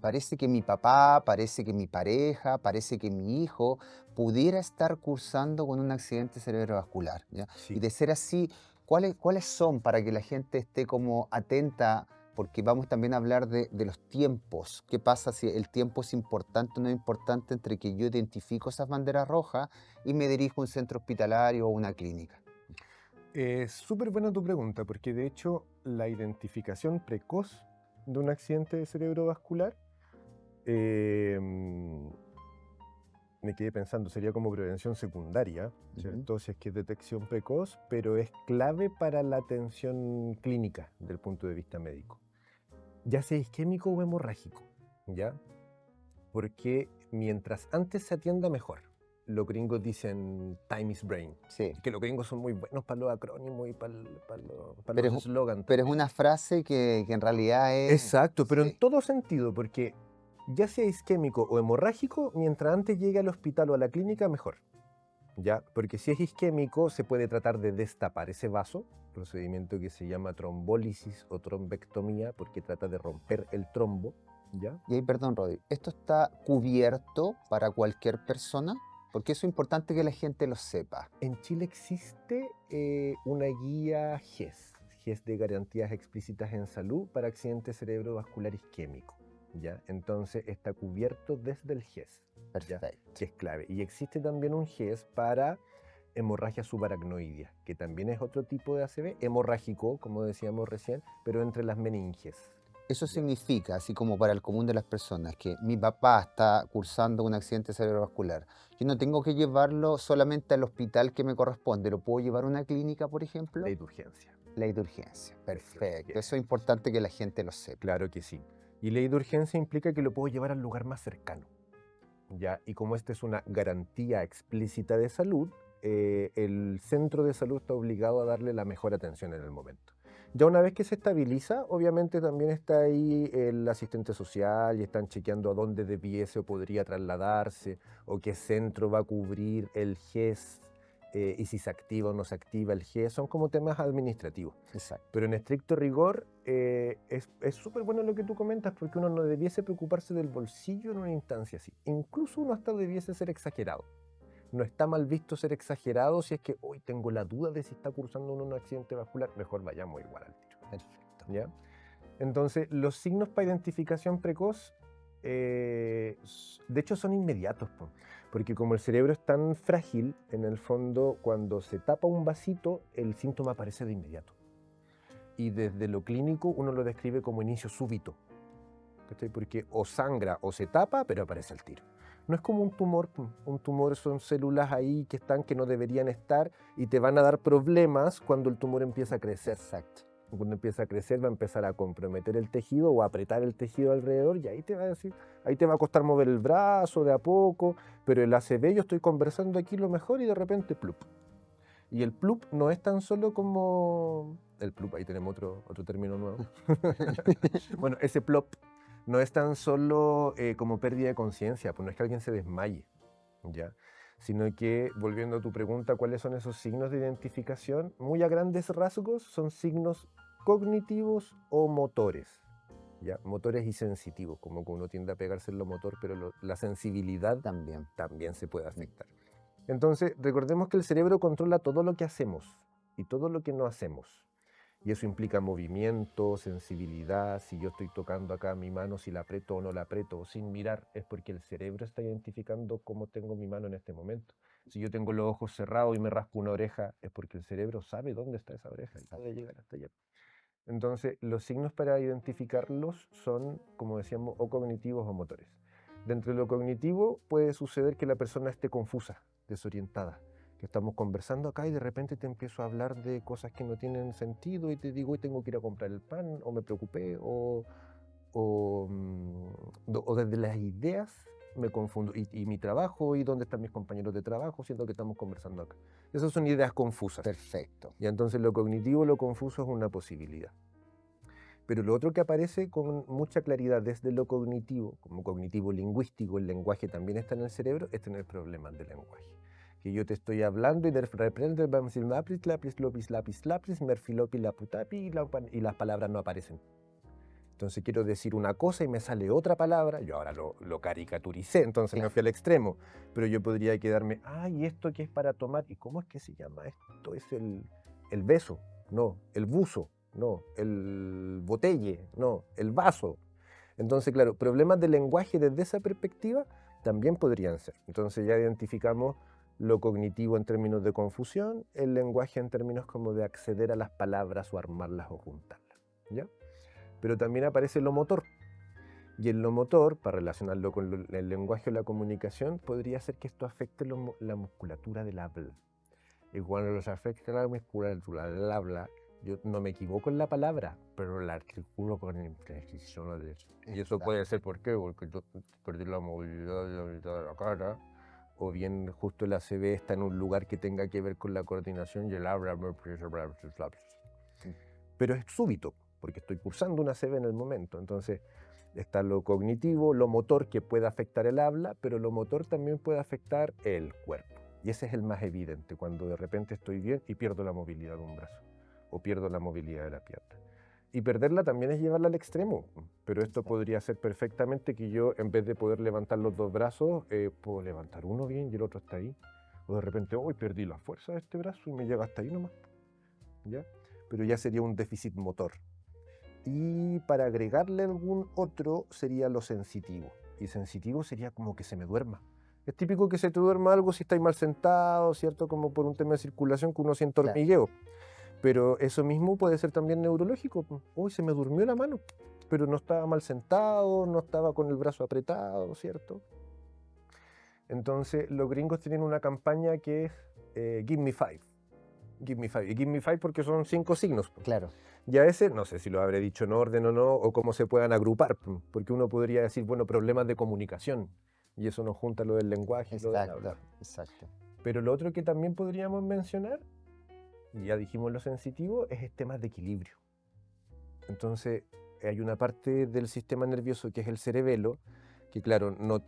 parece que mi papá, parece que mi pareja, parece que mi hijo pudiera estar cursando con un accidente cerebrovascular? ¿Ya? Sí. Y de ser así, ¿cuáles son para que la gente esté como atenta? Porque vamos también a hablar de los tiempos. ¿Qué pasa si el tiempo es importante o no importante entre que yo identifico esas banderas rojas y me dirijo a un centro hospitalario o una clínica? Súper buena tu pregunta, porque de hecho la identificación precoz de un accidente cerebrovascular, me quedé pensando, sería como prevención secundaria, ¿cierto? Si es que es detección precoz, pero es clave para la atención clínica del punto de vista médico. Ya sea isquémico o hemorrágico, ¿ya? Porque mientras antes se atienda mejor. Los gringos dicen time is brain. Sí. Que los gringos son muy buenos para los acrónimos y para los eslogans. Pero es una frase que en realidad es... Exacto, pero en todo sentido, porque ya sea isquémico o hemorrágico, mientras antes llegue al hospital o a la clínica, mejor. ¿Ya? Porque si es isquémico, se puede tratar de destapar ese vaso, procedimiento que se llama trombólisis o trombectomía, porque trata de romper el trombo. ¿Ya? Y ahí, perdón, Rodri, ¿esto está cubierto para cualquier persona? Porque eso es importante que la gente lo sepa. En Chile existe una guía GES de garantías explícitas en salud para accidente cerebrovascular isquémico. ¿Ya? Entonces está cubierto desde el GES. Perfecto. ¿Ya? Que es clave. Y existe también un GES para hemorragia subaracnoidea, que también es otro tipo de ACV, hemorrágico, como decíamos recién, pero entre las meninges. Eso significa, así como para el común de las personas, que mi papá está cursando un accidente cerebrovascular. Yo no tengo que llevarlo solamente al hospital que me corresponde. ¿Lo puedo llevar a una clínica, por ejemplo? Ley de urgencia. Ley de urgencia, perfecto. Eso es importante que la gente lo sepa. Claro que sí. Y ley de urgencia implica que lo puedo llevar al lugar más cercano. ¿Ya? Y como esta es una garantía explícita de salud, el centro de salud está obligado a darle la mejor atención en el momento. Ya una vez que se estabiliza, obviamente también está ahí el asistente social y están chequeando a dónde debiese o podría trasladarse o qué centro va a cubrir el GES y si se activa o no se activa el GES. Son como temas administrativos. Exacto. Pero en estricto rigor es súper bueno lo que tú comentas porque uno no debiese preocuparse del bolsillo en una instancia así. Incluso uno hasta debiese ser exagerado. No está mal visto ser exagerado si es que hoy tengo la duda de si está cursando uno un accidente vascular, mejor vayamos igual al tiro. Perfecto. ¿Ya? Entonces, los signos para identificación precoz, de hecho, son inmediatos, porque como el cerebro es tan frágil, en el fondo, cuando se tapa un vasito, el síntoma aparece de inmediato. Y desde lo clínico, uno lo describe como inicio súbito, ¿cachai? Porque o sangra o se tapa, pero aparece al tiro. No es como un tumor. Un tumor son células ahí que están que no deberían estar y te van a dar problemas cuando el tumor empieza a crecer. Exacto. Cuando empieza a crecer va a empezar a comprometer el tejido o a apretar el tejido alrededor y ahí te va a decir, ahí te va a costar mover el brazo de a poco, pero el ACV yo estoy conversando aquí lo mejor y de repente plup. Y el PLUP no es tan solo como... El PLUP, ahí tenemos otro término nuevo. Bueno, ese PLOP no es tan solo como pérdida de conciencia, pues no es que alguien se desmaye, ¿ya? Sino que, volviendo a tu pregunta, ¿cuáles son esos signos de identificación? Muy a grandes rasgos son signos cognitivos o motores, ¿ya? Motores y sensitivos, como que uno tiende a pegarse en lo motor, pero la sensibilidad también se puede afectar. Entonces, recordemos que el cerebro controla todo lo que hacemos y todo lo que no hacemos. Y eso implica movimiento, sensibilidad. Si yo estoy tocando acá mi mano, si la aprieto o no la aprieto, o sin mirar, es porque el cerebro está identificando cómo tengo mi mano en este momento. Si yo tengo los ojos cerrados y me rasco una oreja, es porque el cerebro sabe dónde está esa oreja y puede llegar hasta allá. Entonces, los signos para identificarlos son, como decíamos, o cognitivos o motores. Dentro de lo cognitivo puede suceder que la persona esté confusa, desorientada, que estamos conversando acá y de repente te empiezo a hablar de cosas que no tienen sentido y te digo, hoy tengo que ir a comprar el pan, o me preocupé, o desde las ideas me confundo, y mi trabajo, y dónde están mis compañeros de trabajo, siento que estamos conversando acá. Esas son ideas confusas. Perfecto. Y entonces lo cognitivo, lo confuso es una posibilidad. Pero lo otro que aparece con mucha claridad desde lo cognitivo, como cognitivo lingüístico, el lenguaje también está en el cerebro, es tener problemas de lenguaje. Que yo te estoy hablando y de repente vamos a decir lápiz, lápiz, lopis, lápiz, lápiz, merfilopi, laputapi, y las palabras no aparecen. Entonces quiero decir una cosa y me sale otra palabra, yo ahora lo caricaturicé, entonces me fui al extremo, pero yo podría quedarme, ¿y esto qué es para tomar? ¿Y cómo es que se llama esto? ¿Es el beso? No, el buzo, no, el botelle, no, el vaso. Entonces, claro, problemas de lenguaje desde esa perspectiva también podrían ser. Entonces ya identificamos lo cognitivo en términos de confusión, el lenguaje en términos como de acceder a las palabras o armarlas o juntarlas, ¿ya? Pero también aparece lo motor. Y en lo motor, para relacionarlo con el lenguaje o la comunicación, podría ser que esto afecte la musculatura del habla. Y cuando los afecta la musculatura del habla, yo no me equivoco en la palabra, pero la articulo con imprecisión. Y eso puede ser ¿por qué? Porque yo perdí la movilidad de la mitad de la cara, o bien justo el ACV está en un lugar que tenga que ver con la coordinación y el habla. Pero es súbito, porque estoy cursando una ACV en el momento. Entonces está lo cognitivo, lo motor que puede afectar el habla, pero lo motor también puede afectar el cuerpo. Y ese es el más evidente, cuando de repente estoy bien y pierdo la movilidad de un brazo, o pierdo la movilidad de la pierna. Y perderla también es llevarla al extremo, pero esto podría ser perfectamente que yo, en vez de poder levantar los dos brazos, puedo levantar uno bien y el otro está ahí. O de repente, hoy perdí la fuerza de este brazo y me llega hasta ahí nomás, ¿ya? Pero ya sería un déficit motor. Y para agregarle algún otro sería lo sensitivo. Y sensitivo sería como que se me duerma. Es típico que se te duerma algo si estáis mal sentado, ¿cierto? Como por un tema de circulación que uno siente hormigueo. Pero eso mismo puede ser también neurológico. Uy, se me durmió la mano, pero no estaba mal sentado, no estaba con el brazo apretado, ¿cierto? Entonces los gringos tienen una campaña que es Give me five. Give me five. Y give me five porque son 5 signos. Claro. Ya ese, no sé si lo habré dicho en orden o no, o cómo se puedan agrupar, porque uno podría decir, bueno, problemas de comunicación, y eso nos junta lo del lenguaje. Exacto, lo del habla. exacto. Pero lo otro que también podríamos mencionar, y ya dijimos lo sensitivo, es temas de equilibrio. Entonces, hay una parte del sistema nervioso que es el cerebelo, que claro, no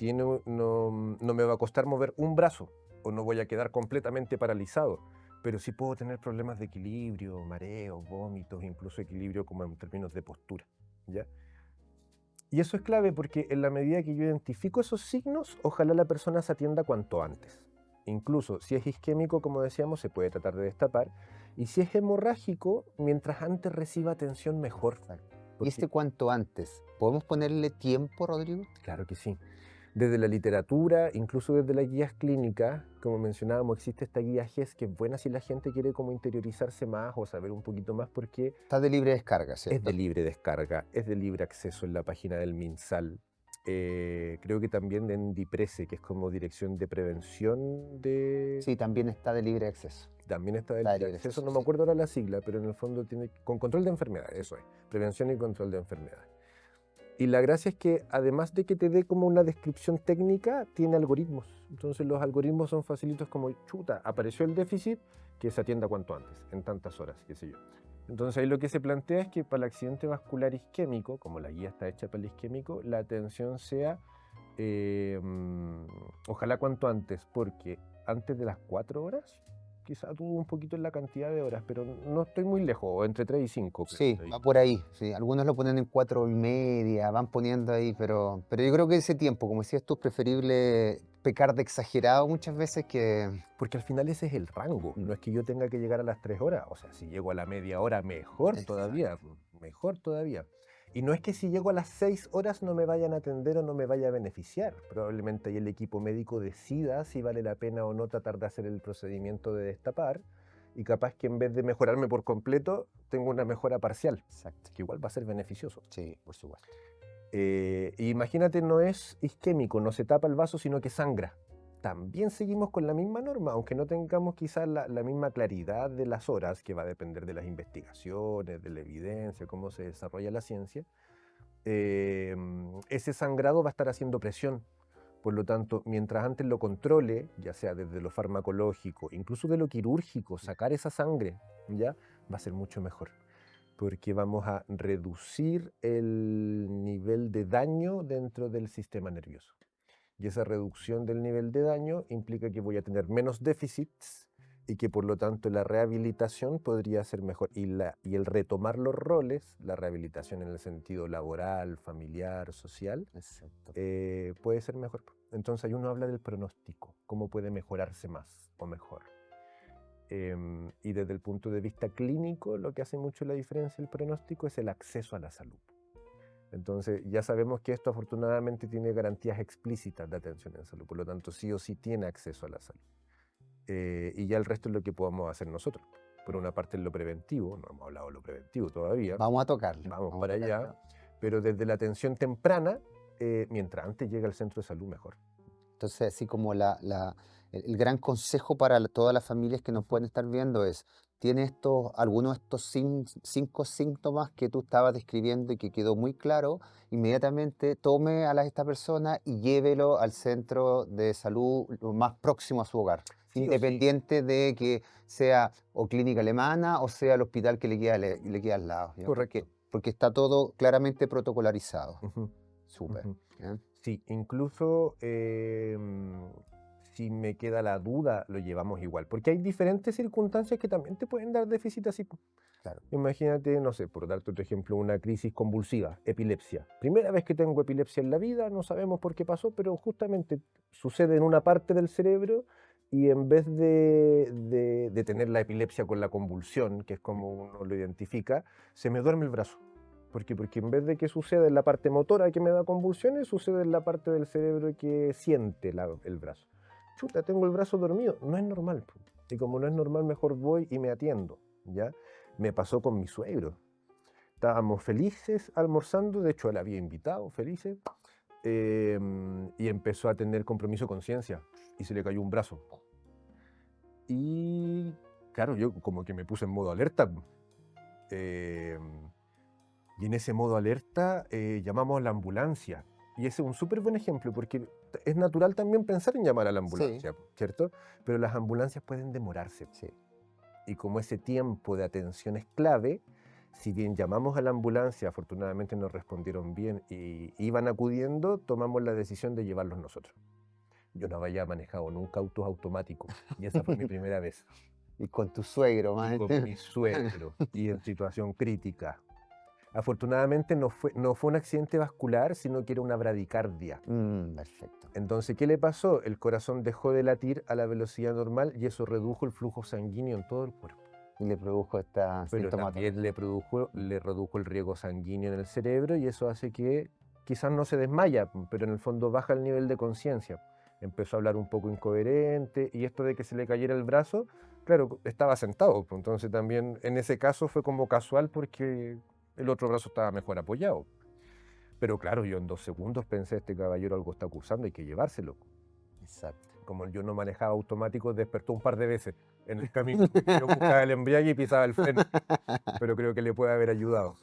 me va a costar mover un brazo, o no voy a quedar completamente paralizado, pero sí puedo tener problemas de equilibrio, mareos, vómitos, incluso equilibrio como en términos de postura, ¿ya? Y eso es clave porque en la medida que yo identifico esos signos, ojalá la persona se atienda cuanto antes. Incluso si es isquémico, como decíamos, se puede tratar de destapar. Y si es hemorrágico, mientras antes reciba atención, mejor. ¿Y cuanto antes? ¿Podemos ponerle tiempo, Rodrigo? Claro que sí. Desde la literatura, incluso desde las guías clínicas, como mencionábamos, existe esta guía GES que es buena si la gente quiere como interiorizarse más o saber un poquito más, porque está de libre descarga, ¿cierto? Es de libre descarga, es de libre acceso en la página del MinSal. Creo que también en DIPRESE, que es como Dirección de Prevención de... Sí, también está de libre acceso. También está de libre acceso, no me acuerdo ahora la sigla, pero en el fondo tiene con control de enfermedades, eso es, prevención y control de enfermedades. Y la gracia es que además de que te dé como una descripción técnica, tiene algoritmos. Entonces los algoritmos son facilitos como, chuta, apareció el déficit, que se atienda cuanto antes, en tantas horas, qué sé yo. Entonces ahí lo que se plantea es que para el accidente vascular isquémico, como la guía está hecha para el isquémico, la atención sea, ojalá cuanto antes, porque antes de las 4 horas, quizá tuvo un poquito en la cantidad de horas, pero no estoy muy lejos, entre 3 y 5. Sí, va por ahí. Sí. Algunos lo ponen en 4:30, van poniendo ahí, pero yo creo que ese tiempo, como decías tú, es preferible pecar de exagerado muchas veces que... Porque al final ese es el rango, Mm. no es que yo tenga que llegar a las 3 horas, o sea, si llego a la media hora, mejor Exacto. todavía, mejor todavía. Y no es que si llego a las 6 horas no me vayan a atender o no me vaya a beneficiar. Probablemente ahí el equipo médico decida si vale la pena o no tratar de hacer el procedimiento de destapar, y capaz que en vez de mejorarme por completo, tengo una mejora parcial, Exacto. que igual va a ser beneficioso. Sí, por supuesto. Imagínate, no es isquémico, no se tapa el vaso, sino que sangra. También seguimos con la misma norma, aunque no tengamos quizás la misma claridad de las horas, que va a depender de las investigaciones, de la evidencia, cómo se desarrolla la ciencia. Ese sangrado va a estar haciendo presión. Por lo tanto, mientras antes lo controle, ya sea desde lo farmacológico, incluso de lo quirúrgico, sacar esa sangre, ¿ya? Va a ser mucho mejor, porque vamos a reducir el nivel de daño dentro del sistema nervioso. Y esa reducción del nivel de daño implica que voy a tener menos déficits y que por lo tanto la rehabilitación podría ser mejor. Y el retomar los roles, la rehabilitación en el sentido laboral, familiar, social, Exacto. puede ser mejor. Entonces ahí uno habla del pronóstico, cómo puede mejorarse más o mejor. Y desde el punto de vista clínico, lo que hace mucho la diferencia el pronóstico es el acceso a la salud. Entonces ya sabemos que esto afortunadamente tiene garantías explícitas de atención en salud, por lo tanto sí o sí tiene acceso a la salud. Y ya el resto es lo que podamos hacer nosotros. Por una parte en lo preventivo, no hemos hablado de lo preventivo todavía, Vamos a tocarlo. vamos para allá, pero desde la atención temprana, mientras antes llegue al centro de salud, mejor. Entonces, así como el gran consejo para todas las familias que nos pueden estar viendo es, tiene algunos de estos 5 síntomas que tú estabas describiendo y que quedó muy claro, inmediatamente tome a esta persona y llévelo al centro de salud lo más próximo a su hogar, Sí o sí. independiente de que sea o clínica alemana o sea el hospital que le queda al lado, ¿ya? Correcto. Porque está todo claramente protocolarizado. Ujú, Súper. ujú. ¿Ya? Sí, incluso si me queda la duda, lo llevamos igual, porque hay diferentes circunstancias que también te pueden dar déficit así. Claro. Imagínate, no sé, por darte otro ejemplo, una crisis convulsiva, epilepsia. Primera vez que tengo epilepsia en la vida, no sabemos por qué pasó, pero justamente sucede en una parte del cerebro y en vez de tener la epilepsia con la convulsión, que es como uno lo identifica, se me duerme el brazo. ¿Por qué? Porque en vez de que suceda en la parte motora que me da convulsiones, sucede en la parte del cerebro que siente el brazo. Chuta, tengo el brazo dormido. No es normal. Y como no es normal, mejor voy y me atiendo, ¿ya? Me pasó con mi suegro. Estábamos felices almorzando, de hecho él había invitado, felices, y empezó a tener compromiso de conciencia y se le cayó un brazo. Y claro, yo como que me puse en modo alerta. Y en ese modo alerta llamamos a la ambulancia. Y ese es un súper buen ejemplo, porque es natural también pensar en llamar a la ambulancia, ¿cierto? Pero las ambulancias pueden demorarse. Sí. Y como ese tiempo de atención es clave, si bien llamamos a la ambulancia, afortunadamente nos respondieron bien y iban acudiendo, tomamos la decisión de llevarlos nosotros. Yo no había manejado nunca autos automáticos y esa fue mi primera vez. Y con tu suegro, más. Y con mi suegro y en situación crítica. Afortunadamente no fue un accidente vascular, sino que era una bradicardia. Perfecto. Entonces, ¿qué le pasó? El corazón dejó de latir a la velocidad normal y eso redujo el flujo sanguíneo en todo el cuerpo. Y le produjo esta Pero sintomatología. también le redujo el riego sanguíneo en el cerebro y eso hace que quizás no se desmaya, pero en el fondo baja el nivel de conciencia. Empezó a hablar un poco incoherente y esto de que se le cayera el brazo, claro, estaba sentado. Entonces también en ese caso fue como casual porque el otro brazo estaba mejor apoyado. Pero claro, yo en 2 segundos pensé, este caballero algo está acusando, hay que llevárselo. Exacto. Como yo no manejaba automático, despertó un par de veces en el camino. Yo buscaba el embrague y pisaba el freno, pero creo que le puede haber ayudado.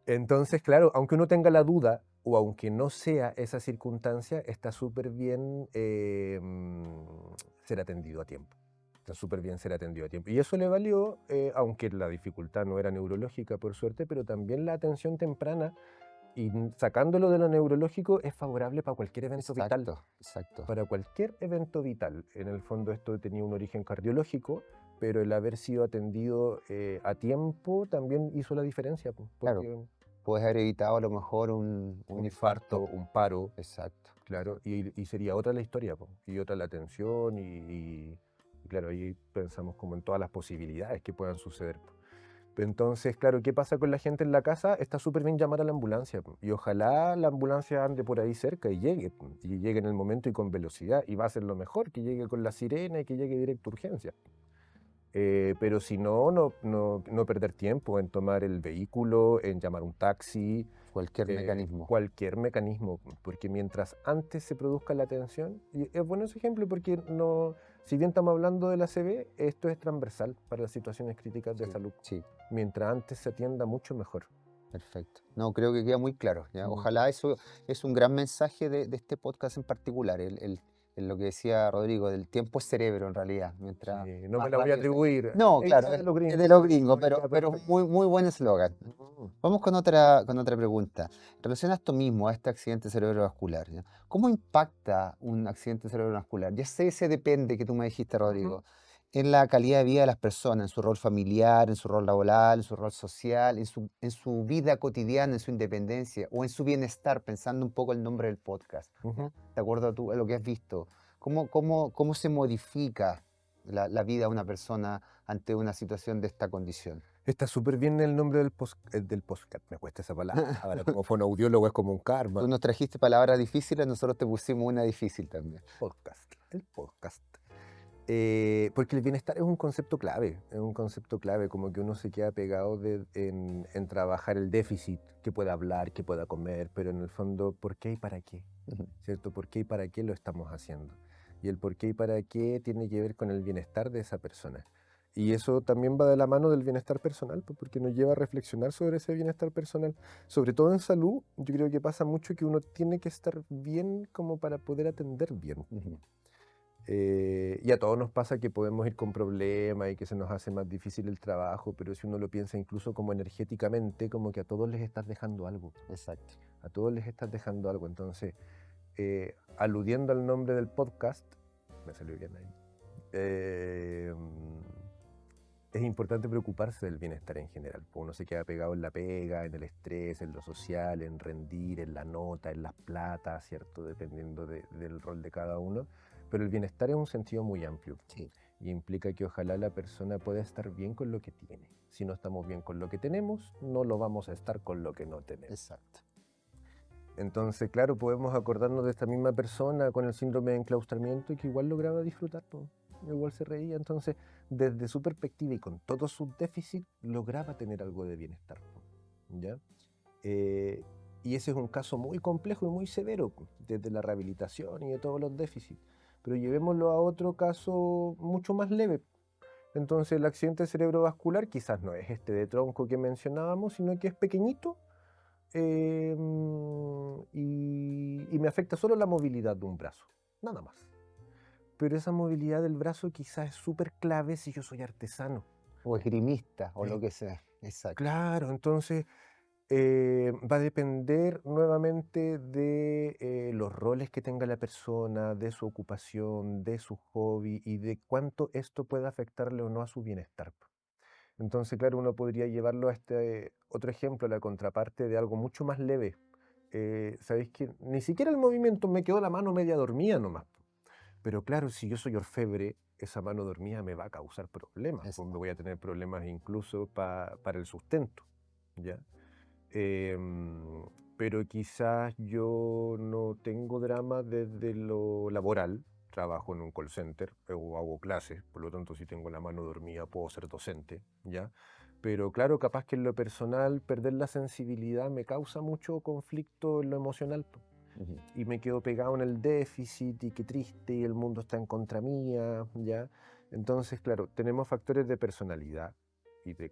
Entonces, claro, aunque uno tenga la duda o aunque no sea esa circunstancia, está súper bien ser atendido a tiempo. Está súper bien ser atendido a tiempo. Y eso le valió, aunque la dificultad no era neurológica, por suerte, pero también la atención temprana y sacándolo de lo neurológico es favorable para cualquier evento vital. Exacto, exacto. Para cualquier evento vital. En el fondo esto tenía un origen cardiológico, pero el haber sido atendido a tiempo también hizo la diferencia, pues, Claro, porque puedes haber evitado a lo mejor un un infarto. infarto, un paro, Exacto. claro, y sería otra la historia, pues, y otra la atención, y claro, ahí pensamos como en todas las posibilidades que puedan suceder. Entonces, claro, ¿qué pasa con la gente en la casa? Está súper bien llamar a la ambulancia, po, y ojalá la ambulancia ande por ahí cerca y llegue en el momento y con velocidad, y va a ser lo mejor, que llegue con la sirena y que llegue directo a urgencia. Pero si no, no perder tiempo en tomar el vehículo, en llamar un taxi, Cualquier mecanismo. cualquier mecanismo, porque mientras antes se produzca la atención, y es bueno ese ejemplo porque no, si bien estamos hablando de la CB, esto es transversal para las situaciones críticas de Sí, salud. sí, Mientras antes se atienda mucho mejor. perfecto. No, creo que queda muy claro, ¿ya? Mm. Ojalá eso es un gran mensaje de este podcast en particular, lo que decía Rodrigo, del tiempo es cerebro en realidad, Sí, mientras no me más la voy a rápido atribuir. No, claro, Idea de los es de gringos. los gringos, No, queda pero perfecto. muy, muy buen eslogan. Mm. Vamos con otra pregunta. En relación a esto mismo, a este accidente cerebrovascular, ¿ya? ¿Cómo impacta un accidente cerebrovascular? Ya sé ese depende que tú me dijiste, Ujú. Rodrigo, en la calidad de vida de las personas, en su rol familiar, en su rol laboral, en su rol social, en su vida cotidiana, en su independencia o en su bienestar, pensando un poco el nombre del podcast, ¿ya? Ujú. De acuerdo a, a lo que has visto. ¿Cómo se modifica la vida de una persona ante una situación de esta condición? Está súper bien el nombre del podcast. Me cuesta esa palabra. Ahora, como fonoaudiólogo es como un karma. Tú nos trajiste palabras difíciles, nosotros te pusimos una difícil también. Podcast, el podcast. Porque el bienestar es un concepto clave, como que uno se queda pegado en trabajar el déficit, que pueda hablar, que pueda comer, pero en el fondo, ¿por qué y para qué? Ujú. ¿Cierto? ¿Por qué y para qué lo estamos haciendo? Y el por qué y para qué tiene que ver con el bienestar de esa persona. Y eso también va de la mano del bienestar personal, pues, porque nos lleva a reflexionar sobre ese bienestar personal. Sobre todo en salud, yo creo que pasa mucho que uno tiene que estar bien como para poder atender bien. Ujú. Y a todos nos pasa que podemos ir con problemas y que se nos hace más difícil el trabajo, pero si uno lo piensa incluso como energéticamente, como que a todos les estás dejando algo. Exacto. A todos les estás dejando algo. Entonces, aludiendo al nombre del podcast, me salió bien ahí, eh, es importante preocuparse del bienestar en general. Pues uno se queda pegado en la pega, en el estrés, en lo social, en rendir, en la nota, en las platas, ¿cierto? Dependiendo del rol de cada uno. Pero el bienestar es un sentido muy amplio Sí, y implica que ojalá la persona pueda estar bien con lo que tiene. Si no estamos bien con lo que tenemos, no lo vamos a estar con lo que no tenemos. exacto. Entonces, claro, podemos acordarnos de esta misma persona con el síndrome de enclaustramiento y que igual lograba disfrutar, po, igual se reía. Entonces, desde su perspectiva y con todos sus déficits, lograba tener algo de bienestar, po, ¿ya? Eh, y ese es un caso muy complejo y muy severo, po, desde la rehabilitación y de todos los déficits. Pero llevémoslo a otro caso mucho más leve. Entonces, el accidente cerebrovascular quizás no es este de tronco que mencionábamos, sino que es pequeñito, y me afecta solo la movilidad de un brazo, nada más. Pero esa movilidad del brazo quizás es súper clave si yo soy artesano. O esgrimista, o Eh, lo que sea. Exacto. claro, entonces va a depender nuevamente de los roles que tenga la persona, de su ocupación, de su hobby y de cuánto esto pueda afectarle o no a su bienestar. Entonces, claro, uno podría llevarlo a este otro ejemplo, la contraparte de algo mucho más leve. Sabéis que ni siquiera el movimiento me quedó la mano media dormida nomás. Pero claro, si yo soy orfebre, esa mano dormida me va a causar problemas. Pues me Exacto. voy a tener problemas incluso para el sustento, ¿ya? Em, pero quizás yo no tengo drama desde lo laboral. Trabajo en un call center o hago clases, por lo tanto, si tengo la mano dormida, puedo ser docente, ¿ya? Pero claro, capaz que en lo personal, perder la sensibilidad me causa mucho conflicto en lo emocional, po, Ujú. y me quedo pegado en el déficit y qué triste y el mundo está en contra mía, ¿ya? Entonces, claro, tenemos factores de personalidad, y de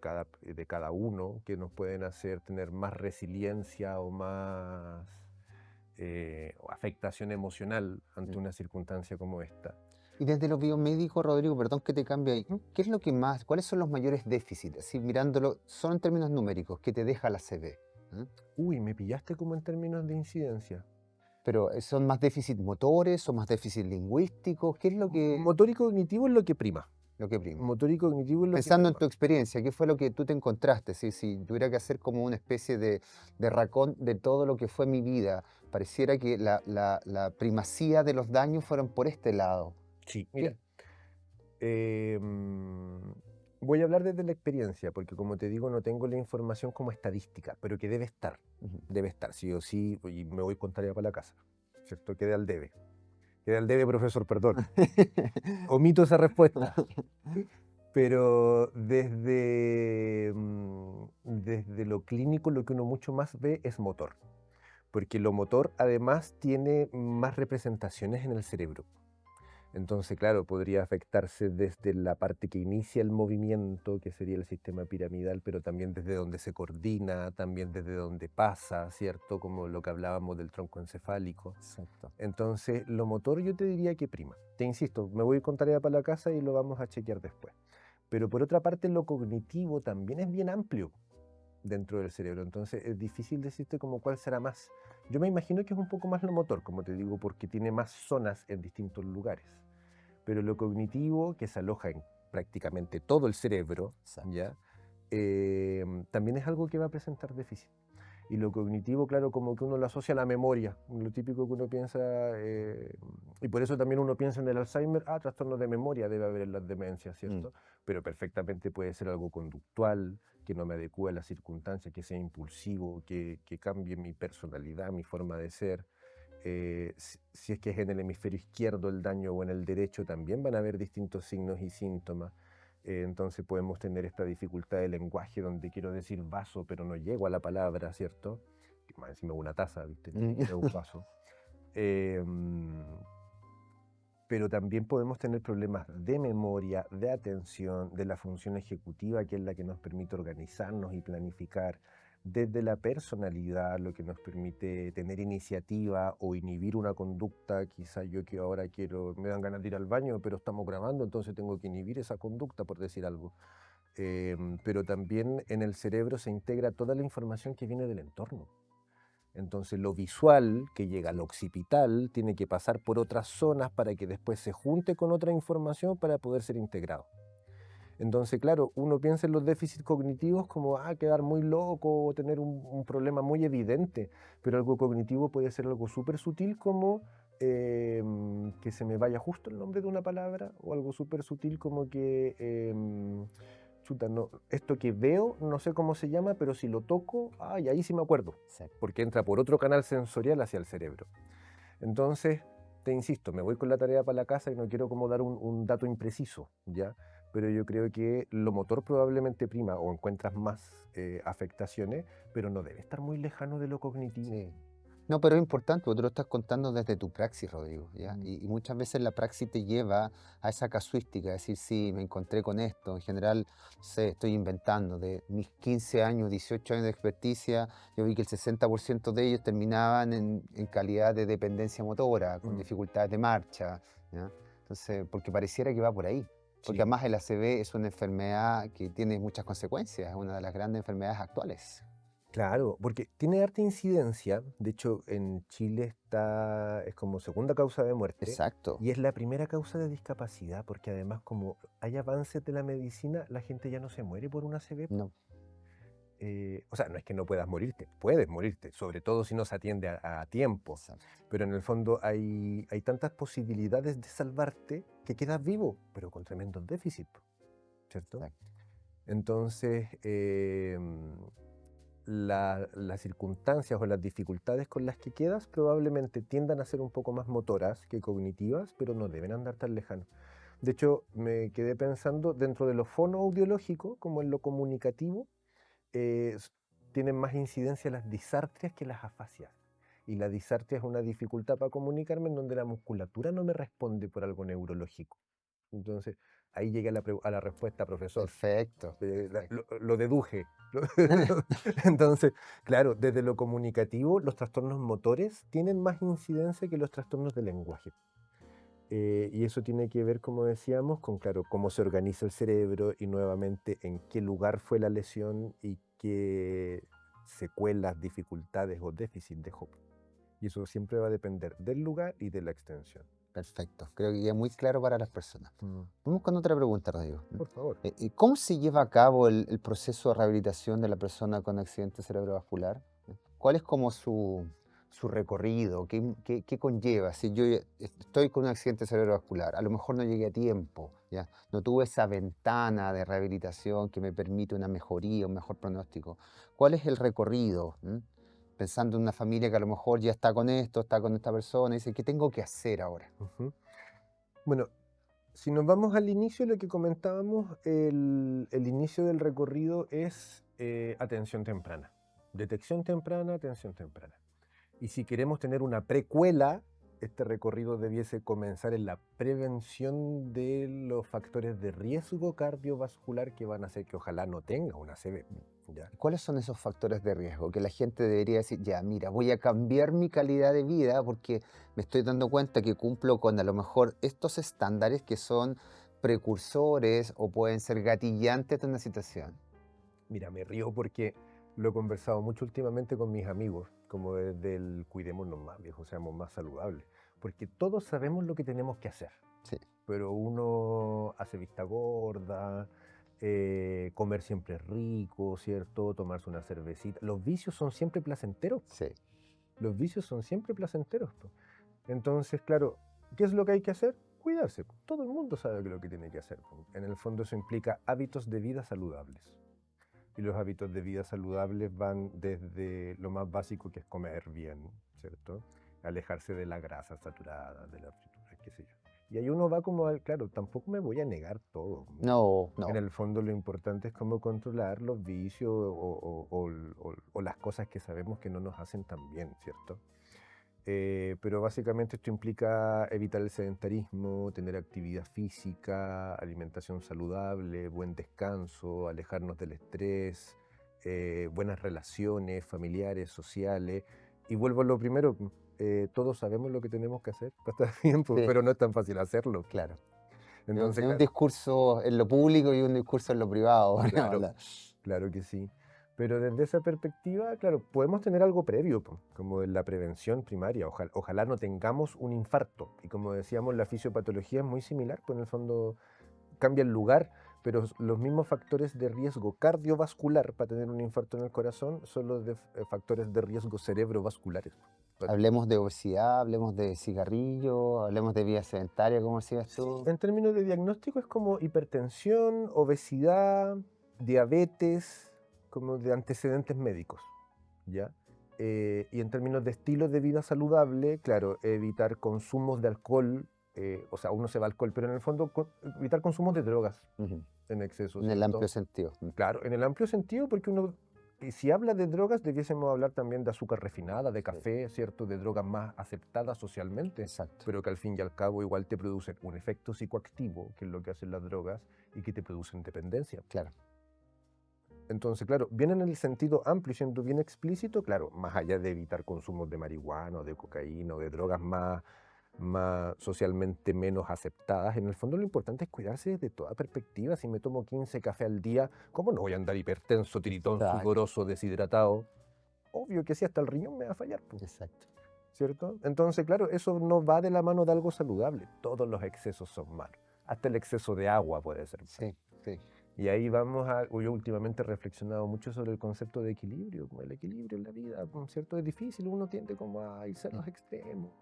cada uno que nos pueden hacer tener más resiliencia o más o afectación emocional ante Mm. una circunstancia como esta. Y desde lo biomédico, Rodrigo, perdón que te cambie ahí, ¿Mm? ¿qué es lo que más, cuáles son los mayores déficits, así mirándolo, solo en términos numéricos, que te deja la CB? ¿Mm? Uy, me pillaste como en términos de incidencia. Pero ¿son más déficits motores, son más déficits lingüísticos? ¿Qué es Motor y cognitivo es lo que prima. lo que prima? Motor y cognitivo es lo que Pensando en prima. tu experiencia, ¿qué fue lo que tú te encontraste? Si tuviera que hacer como una especie de racón de todo lo que fue mi vida, pareciera que la primacía de los daños fueron por este lado. Sí, mira, ¿Qué? voy a hablar desde la experiencia, porque como te digo, no tengo la información como estadística, pero que Ujú. debe estar, sí o sí, y me voy con tarea para la casa, ¿cierto? Quede al debe, profesor, perdón. Omito esa respuesta. Pero desde lo clínico lo que uno mucho más ve es motor, porque lo motor además tiene más representaciones en el cerebro. Entonces, claro, podría afectarse desde la parte que inicia el movimiento, que sería el sistema piramidal, pero también desde donde se coordina, también desde donde pasa, ¿cierto? Como lo que hablábamos del tronco encefálico. Exacto. Entonces, lo motor yo te diría que prima. Te insisto, me voy con tarea para la casa y lo vamos a chequear después. Pero por otra parte, lo cognitivo también es bien amplio dentro del cerebro, entonces es difícil decirte como cuál será más. Yo me imagino que es un poco más lo motor, como te digo, porque tiene más zonas en distintos lugares. Pero lo cognitivo, que se aloja en prácticamente todo el cerebro, Exacto. ¿ya? También es algo que va a presentar déficit. Y lo cognitivo, claro, como que uno lo asocia a la memoria, lo típico que uno piensa, y por eso también uno piensa en el Alzheimer, trastorno de memoria debe haber en las demencias, Mm. ¿cierto? Pero perfectamente puede ser algo conductual, que no me adecue a las circunstancias, que sea impulsivo, que cambie mi personalidad, mi forma de ser. Si es que es en el hemisferio izquierdo el daño o en el derecho, también van a haber distintos signos y síntomas. Entonces podemos tener esta dificultad de lenguaje donde quiero decir vaso, pero no llego a la palabra, ¿cierto? Más encima una taza, ¿viste? Mm. Es un vaso. Eh, pero también podemos tener problemas de memoria, de atención, de la función ejecutiva, que es la que nos permite organizarnos y planificar, desde la personalidad, lo que nos permite tener iniciativa o inhibir una conducta. Quizá yo que ahora me dan ganas de ir al baño, pero estamos grabando, entonces tengo que inhibir esa conducta, por decir algo. Pero también en el cerebro se integra toda la información que viene del entorno. Entonces lo visual que llega al occipital tiene que pasar por otras zonas para que después se junte con otra información para poder ser integrado. Entonces, claro, uno piensa en los déficits cognitivos como quedar muy loco o tener un problema muy evidente, pero algo cognitivo puede ser algo súper sutil como que se me vaya justo el nombre de una palabra, o algo súper sutil como que chuta, no, esto que veo, no sé cómo se llama, pero si lo toco, ahí sí me acuerdo, Exacto. porque entra por otro canal sensorial hacia el cerebro. Entonces, te insisto, me voy con la tarea para la casa y no quiero como dar un dato impreciso, ¿ya? Pero yo creo que lo motor probablemente prima o encuentras más afectaciones, pero no debe estar muy lejano de lo cognitivo. Sí. No, pero es importante, porque tú lo estás contando desde tu praxis, Rodrigo, ¿ya? Mm. Y muchas veces la praxis te lleva a esa casuística, decir, sí, me encontré con esto. En general, no sé, estoy inventando, de mis 15 años, 18 años de experticia, yo vi que el 60% de ellos terminaban en calidad de dependencia motora, con Mm. dificultades de marcha, ¿ya? Entonces, porque pareciera que va por ahí. Porque Sí. además el ACV es una enfermedad que tiene muchas consecuencias, es una de las grandes enfermedades actuales. Claro, porque tiene harta incidencia. De hecho, en Chile es como segunda causa de muerte Exacto. y es la primera causa de discapacidad, porque además como hay avances de la medicina, la gente ya no se muere por una ACV. No. O sea, no es que no puedes morirte, sobre todo si no se atiende a tiempo, Exacto. pero en el fondo hay tantas posibilidades de salvarte que quedas vivo, pero con tremendos déficits, ¿cierto? Exacto. Entonces, las circunstancias o las dificultades con las que quedas probablemente tiendan a ser un poco más motoras que cognitivas, pero no deben andar tan lejanos. De hecho, me quedé pensando dentro de lo fonoaudiológico, como en lo comunicativo, eh, s- tienen más incidencia las disartrias que las afasias. Y la disartria es una dificultad para comunicarme en donde la musculatura no me responde por algo neurológico. Entonces, Ahí llegué a la respuesta, profesor. Perfecto. Lo deduje. Entonces, claro, desde lo comunicativo, los trastornos motores tienen más incidencia que los trastornos de lenguaje. Y eso tiene que ver, como decíamos, con, claro, cómo se organiza el cerebro y nuevamente en qué lugar fue la lesión y qué secuelas, dificultades o déficit dejó. Y eso siempre va a depender del lugar y de la extensión. Perfecto. Creo que ya es muy claro para las personas. Vamos con otra pregunta, Rodrigo. Por favor. ¿Cómo se lleva a cabo el proceso de rehabilitación de la persona con accidente cerebrovascular? ¿Cuál es como su recorrido? ¿Qué conlleva? Si yo estoy con un accidente cerebrovascular, a lo mejor no llegué a tiempo, ¿ya? No tuve esa ventana de rehabilitación que me permite una mejoría, un mejor pronóstico. ¿Cuál es el recorrido? Pensando en una familia que a lo mejor ya está con esto, está con esta persona, y dice, ¿qué tengo que hacer ahora? Bueno, si nos vamos al inicio, lo que comentábamos, el inicio del recorrido es atención temprana. Detección temprana, atención temprana. Y si queremos tener una precuela, este recorrido debiese comenzar en la prevención de los factores de riesgo cardiovascular que van a hacer que ojalá no tenga una ACV. ¿Ya? ¿Cuáles son esos factores de riesgo que la gente debería decir, ya, mira, voy a cambiar mi calidad de vida porque me estoy dando cuenta que cumplo con a lo mejor estos estándares que son precursores o pueden ser gatillantes de una situación? Mira, me río porque lo he conversado mucho últimamente con mis amigos, como desde el cuidémonos más, viejos, seamos más saludables, porque todos sabemos lo que tenemos que hacer, Sí. pero uno hace vista gorda, comer siempre es rico, ¿cierto? Tomarse una cervecita. Los vicios son siempre placenteros. Sí. Los vicios son siempre placenteros. Entonces, claro, ¿qué es lo que hay que hacer? Cuidarse. Todo el mundo sabe lo que tiene que hacer. En el fondo eso implica hábitos de vida saludables. Y los hábitos de vida saludables van desde lo más básico, que es comer bien, ¿cierto? Alejarse de la grasa saturada, de la fritura, qué sé yo. Y ahí uno va como, claro, tampoco me voy a negar todo. No. En el fondo lo importante es cómo controlar los vicios o las cosas que sabemos que no nos hacen tan bien, ¿cierto? Pero básicamente esto implica evitar el sedentarismo, tener actividad física, alimentación saludable, buen descanso, alejarnos del estrés, buenas relaciones familiares, sociales. Y vuelvo a lo primero, todos sabemos lo que tenemos que hacer para estar bien, Sí. pero no es tan fácil hacerlo. Claro. Entonces, Es un discurso en lo público y un discurso en lo privado. claro, claro que sí. Pero desde esa perspectiva, claro, podemos tener algo previo, como en la prevención primaria. Ojalá no tengamos un infarto. Y como decíamos, la fisiopatología es muy similar, pues en el fondo cambia el lugar, pero los mismos factores de riesgo cardiovascular para tener un infarto en el corazón son los factores de riesgo cerebrovasculares. Hablemos de obesidad, hablemos de cigarrillo, hablemos de vida sedentaria, como decías tú. En términos de diagnóstico es como hipertensión, obesidad, diabetes, como de antecedentes médicos, ¿ya? Y en términos de estilo de vida saludable, claro, evitar consumos de alcohol, o sea, uno se va al alcohol, pero en el fondo evitar consumos de drogas en exceso. En el ¿cierto? amplio sentido. Claro, en el amplio sentido, porque uno, y si habla de drogas, debiésemos hablar también de azúcar refinada, de café, ¿cierto? De drogas más aceptadas socialmente, Exacto. pero que al fin y al cabo igual te producen un efecto psicoactivo, que es lo que hacen las drogas, y que te producen dependencia. Claro. Entonces, claro, bien en el sentido amplio, siendo bien explícito, claro, más allá de evitar consumos de marihuana, o de cocaína, o de drogas más socialmente menos aceptadas, en el fondo lo importante es cuidarse desde toda perspectiva. Si me tomo 15 cafés al día, ¿cómo no voy a andar hipertenso, tiritón, Exacto. sudoroso, deshidratado? Obvio que sí, hasta el riñón me va a fallar, Exacto. ¿cierto? Entonces, claro, eso no va de la mano de algo saludable. Todos los excesos son malos. Hasta el exceso de agua puede ser malo. Sí, sí. Y ahí vamos a... Yo últimamente he reflexionado mucho sobre el concepto de equilibrio, como el equilibrio en la vida, ¿cierto? Es difícil, uno tiende como a irse a los extremos,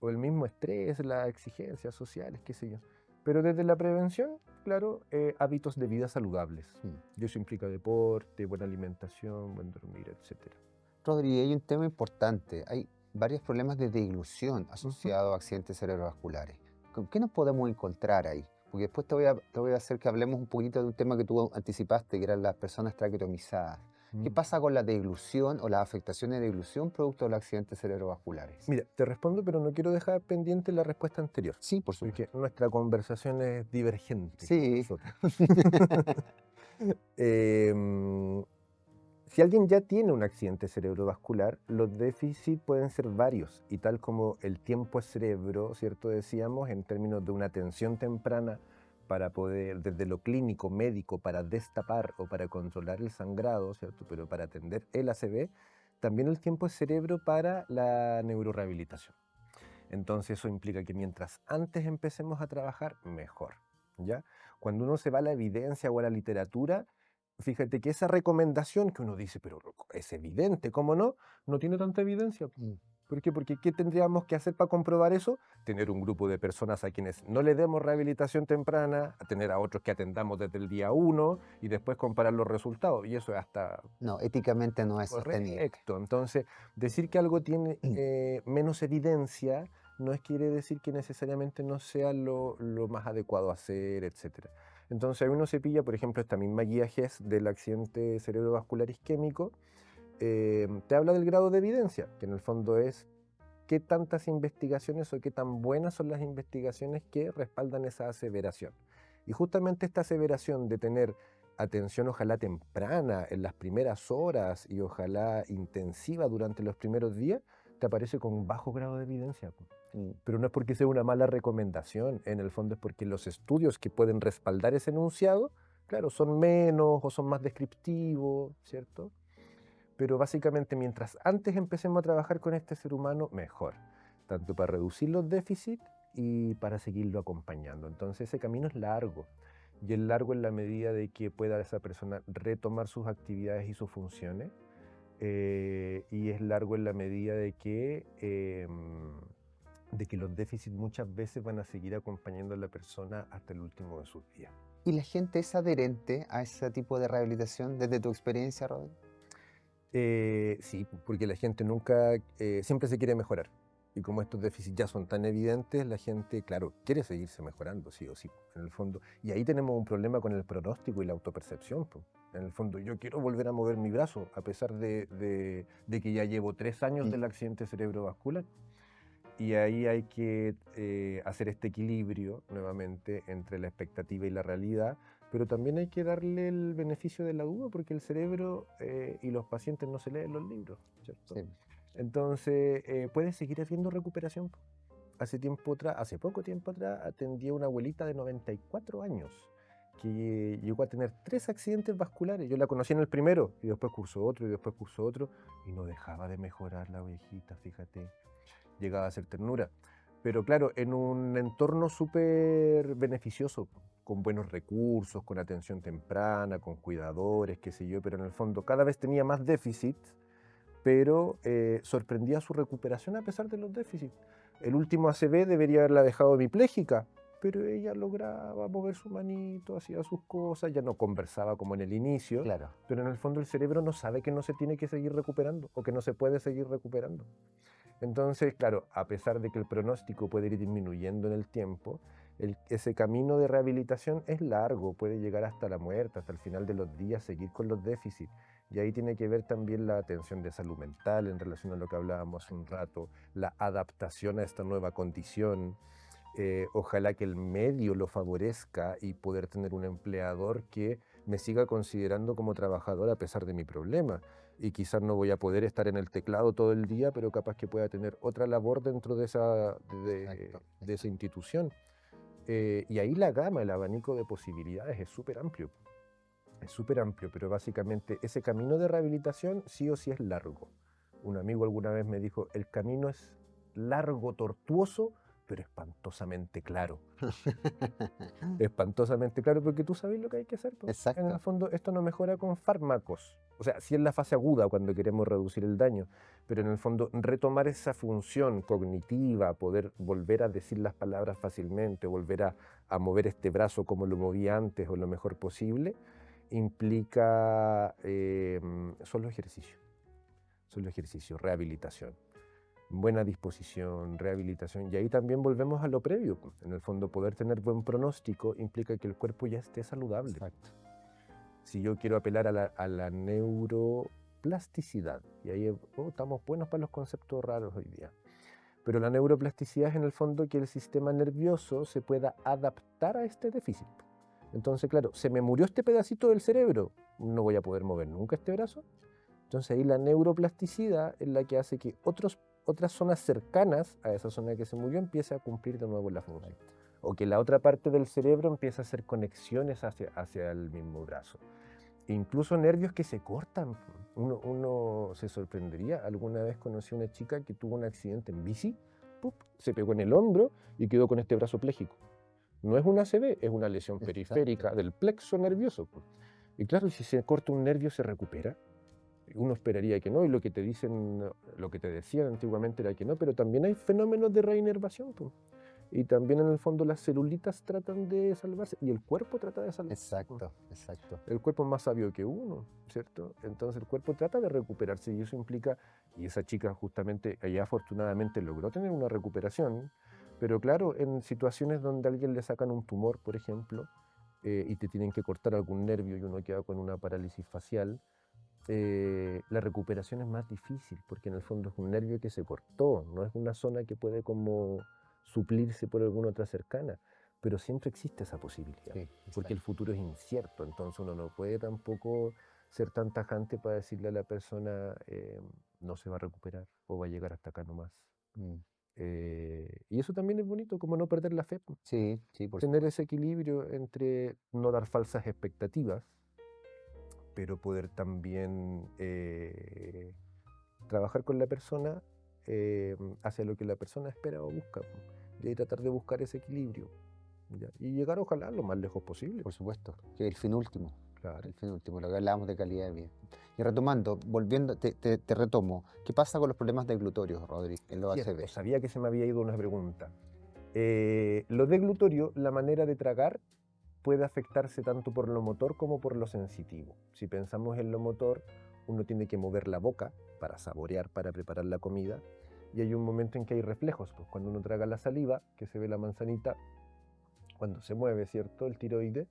o el mismo estrés, las exigencias sociales, qué sé yo. Pero desde la prevención, claro, hábitos de vida saludables. Y eso implica deporte, buena alimentación, buen dormir, etc. Rodri, hay un tema importante. Hay varios problemas de deglución asociados a accidentes cerebrovasculares. ¿Con qué nos podemos encontrar ahí? Porque después te voy a hacer que hablemos un poquito de un tema que tú anticipaste, que eran las personas traqueotomizadas. ¿Qué Mm. pasa con la deglución o las afectaciones de deglución producto de los accidentes cerebrovasculares? Mira, te respondo, pero no quiero dejar pendiente la respuesta anterior, Sí, por supuesto. porque nuestra conversación es divergente. Sí. Nosotros. Em, si alguien ya tiene un accidente cerebrovascular, los déficits pueden ser varios, y tal como el tiempo es cerebro, ¿cierto? Decíamos, en términos de una atención temprana para poder, desde lo clínico, médico, para destapar o para controlar el sangrado, ¿cierto? Pero para atender el ACV, también el tiempo es cerebro para la neurorehabilitación. Entonces eso implica que mientras antes empecemos a trabajar, mejor, ¿ya? Cuando uno se va a la evidencia o a la literatura, fíjate que esa recomendación que uno dice, pero es evidente, ¿cómo no? No tiene tanta evidencia. Mm. ¿Por qué? Porque ¿qué tendríamos que hacer para comprobar eso? Tener un grupo de personas a quienes no le demos rehabilitación temprana, a tener a otros que atendamos desde el día 1 y después comparar los resultados. Y eso es hasta No, éticamente no es sostenible. correcto. Entonces, decir que algo tiene menos evidencia no quiere decir que necesariamente no sea lo más adecuado a hacer, etc. Entonces, uno se pilla, por ejemplo, esta misma guía GES del accidente cerebrovascular isquémico, te habla del grado de evidencia, que en el fondo es qué tantas investigaciones o qué tan buenas son las investigaciones que respaldan esa aseveración. Y justamente esta aseveración de tener atención ojalá temprana en las primeras horas y ojalá intensiva durante los primeros días, te aparece con un bajo grado de evidencia. Pero no es porque sea una mala recomendación, en el fondo es porque los estudios que pueden respaldar ese enunciado, claro, son menos o son más descriptivos, ¿cierto? Pero básicamente mientras antes empecemos a trabajar con este ser humano, mejor, tanto para reducir los déficits y para seguirlo acompañando. Entonces ese camino es largo, y es largo en la medida de que pueda esa persona retomar sus actividades y sus funciones, y es largo en la medida de que los déficits muchas veces van a seguir acompañando a la persona hasta el último de sus días. ¿Y la gente es adherente a ese tipo de rehabilitación desde tu experiencia, Rodri? Sí, porque la gente nunca, siempre se quiere mejorar. Y como estos déficits ya son tan evidentes, la gente, claro, quiere seguirse mejorando, sí o sí, en el fondo. Y ahí tenemos un problema con el pronóstico y la autopercepción. En el fondo, yo quiero volver a mover mi brazo, a pesar de que ya llevo 3 años del accidente cerebrovascular. Y ahí hay que hacer este equilibrio nuevamente entre la expectativa y la realidad, pero también hay que darle el beneficio de la duda, porque el cerebro y los pacientes no se leen los libros, ¿cierto? Sí. Entonces, puede seguir habiendo recuperación. Hace poco tiempo atrás, atendí a una abuelita de 94 años que llegó a tener 3 accidentes vasculares. Yo la conocí en el primero, y después cursó otro, y después cursó otro, y no dejaba de mejorar la viejita, fíjate. Llegaba a ser ternura. Pero claro, en un entorno súper beneficioso, con buenos recursos, con atención temprana, con cuidadores, qué sé yo, pero en el fondo cada vez tenía más déficits, pero sorprendía su recuperación a pesar de los déficits. El último ACV debería haberla dejado hemipléjica, pero ella lograba mover su manito, hacía sus cosas, ya no conversaba como en el inicio, Claro. pero en el fondo el cerebro no sabe que no se tiene que seguir recuperando o que no se puede seguir recuperando. Entonces, claro, a pesar de que el pronóstico puede ir disminuyendo en el tiempo, ese camino de rehabilitación es largo, puede llegar hasta la muerte, hasta el final de los días, seguir con los déficits. Y ahí tiene que ver también la atención de salud mental en relación a lo que hablábamos hace un rato, la adaptación a esta nueva condición. Ojalá que el medio lo favorezca y poder tener un empleador que me siga considerando como trabajador a pesar de mi problema. Y quizás no voy a poder estar en el teclado todo el día, pero capaz que pueda tener otra labor dentro de esa institución. Y ahí la gama, el abanico de posibilidades es súper amplio. Es súper amplio, pero básicamente ese camino de rehabilitación sí o sí es largo. Un amigo alguna vez me dijo, el camino es largo, tortuoso, pero espantosamente claro. Espantosamente claro, porque tú sabes lo que hay que hacer. Exacto. En el fondo, esto no mejora con fármacos. O sea, sí en la fase aguda, cuando queremos reducir el daño, pero en el fondo, retomar esa función cognitiva, poder volver a decir las palabras fácilmente, volver a mover este brazo como lo movía antes o lo mejor posible, implica solo ejercicio, rehabilitación. Buena disposición, rehabilitación, y ahí también volvemos a lo previo. En el fondo, poder tener buen pronóstico implica que el cuerpo ya esté saludable. Exacto. Si yo quiero apelar a la neuroplasticidad, y ahí estamos buenos para los conceptos raros hoy día, pero la neuroplasticidad es en el fondo que el sistema nervioso se pueda adaptar a este déficit. Entonces, claro, se me murió este pedacito del cerebro, no voy a poder mover nunca este brazo. Entonces ahí la neuroplasticidad es la que hace que otras zonas cercanas a esa zona que se murió empiece a cumplir de nuevo la función. O que la otra parte del cerebro empiece a hacer conexiones hacia el mismo brazo. E incluso nervios que se cortan. Uno se sorprendería. Alguna vez conocí a una chica que tuvo un accidente en bici, ¡pup!, se pegó en el hombro y quedó con este brazo pléjico. No es una ACV, es una lesión periférica del plexo nervioso. Y claro, si se corta un nervio, ¿se recupera? Uno esperaría que no, y lo que te dicen, lo que te decían antiguamente era que no, pero también hay fenómenos de reinervación. Y también en el fondo las celulitas tratan de salvarse y el cuerpo trata de salvarse. Exacto, exacto. El cuerpo es más sabio que uno, ¿cierto? Entonces el cuerpo trata de recuperarse y eso implica, y esa chica justamente, ella afortunadamente logró tener una recuperación, pero claro, en situaciones donde a alguien le sacan un tumor, por ejemplo, y te tienen que cortar algún nervio y uno queda con una parálisis facial, la recuperación es más difícil porque en el fondo es un nervio que se cortó, no es una zona que puede como suplirse por alguna otra cercana, pero siempre existe esa posibilidad, Sí, porque el futuro es incierto, entonces uno no puede tampoco ser tan tajante para decirle a la persona no se va a recuperar o va a llegar hasta acá nomás. Mm. Y eso también es bonito, como no perder la fe, Sí, sí, por tener ese equilibrio entre no dar falsas expectativas, pero poder también trabajar con la persona hacia lo que la persona espera o busca, y ahí tratar de buscar ese equilibrio, ¿ya? Y llegar ojalá lo más lejos posible. Por supuesto, que es el fin último. Claro. El fin último, lo que hablábamos de calidad de vida. Y retomando, volviendo, te retomo, ¿qué pasa con los problemas de glutorio, Rodri, en los Cierto, ACV? sabía que se me había ido una pregunta. Lo deglutorio, la manera de tragar, puede afectarse tanto por lo motor como por lo sensitivo. Si pensamos en lo motor, uno tiene que mover la boca para saborear, para preparar la comida, y hay un momento en que hay reflejos, pues cuando uno traga la saliva, que se ve la manzanita, cuando se mueve, ¿cierto?, el tiroides,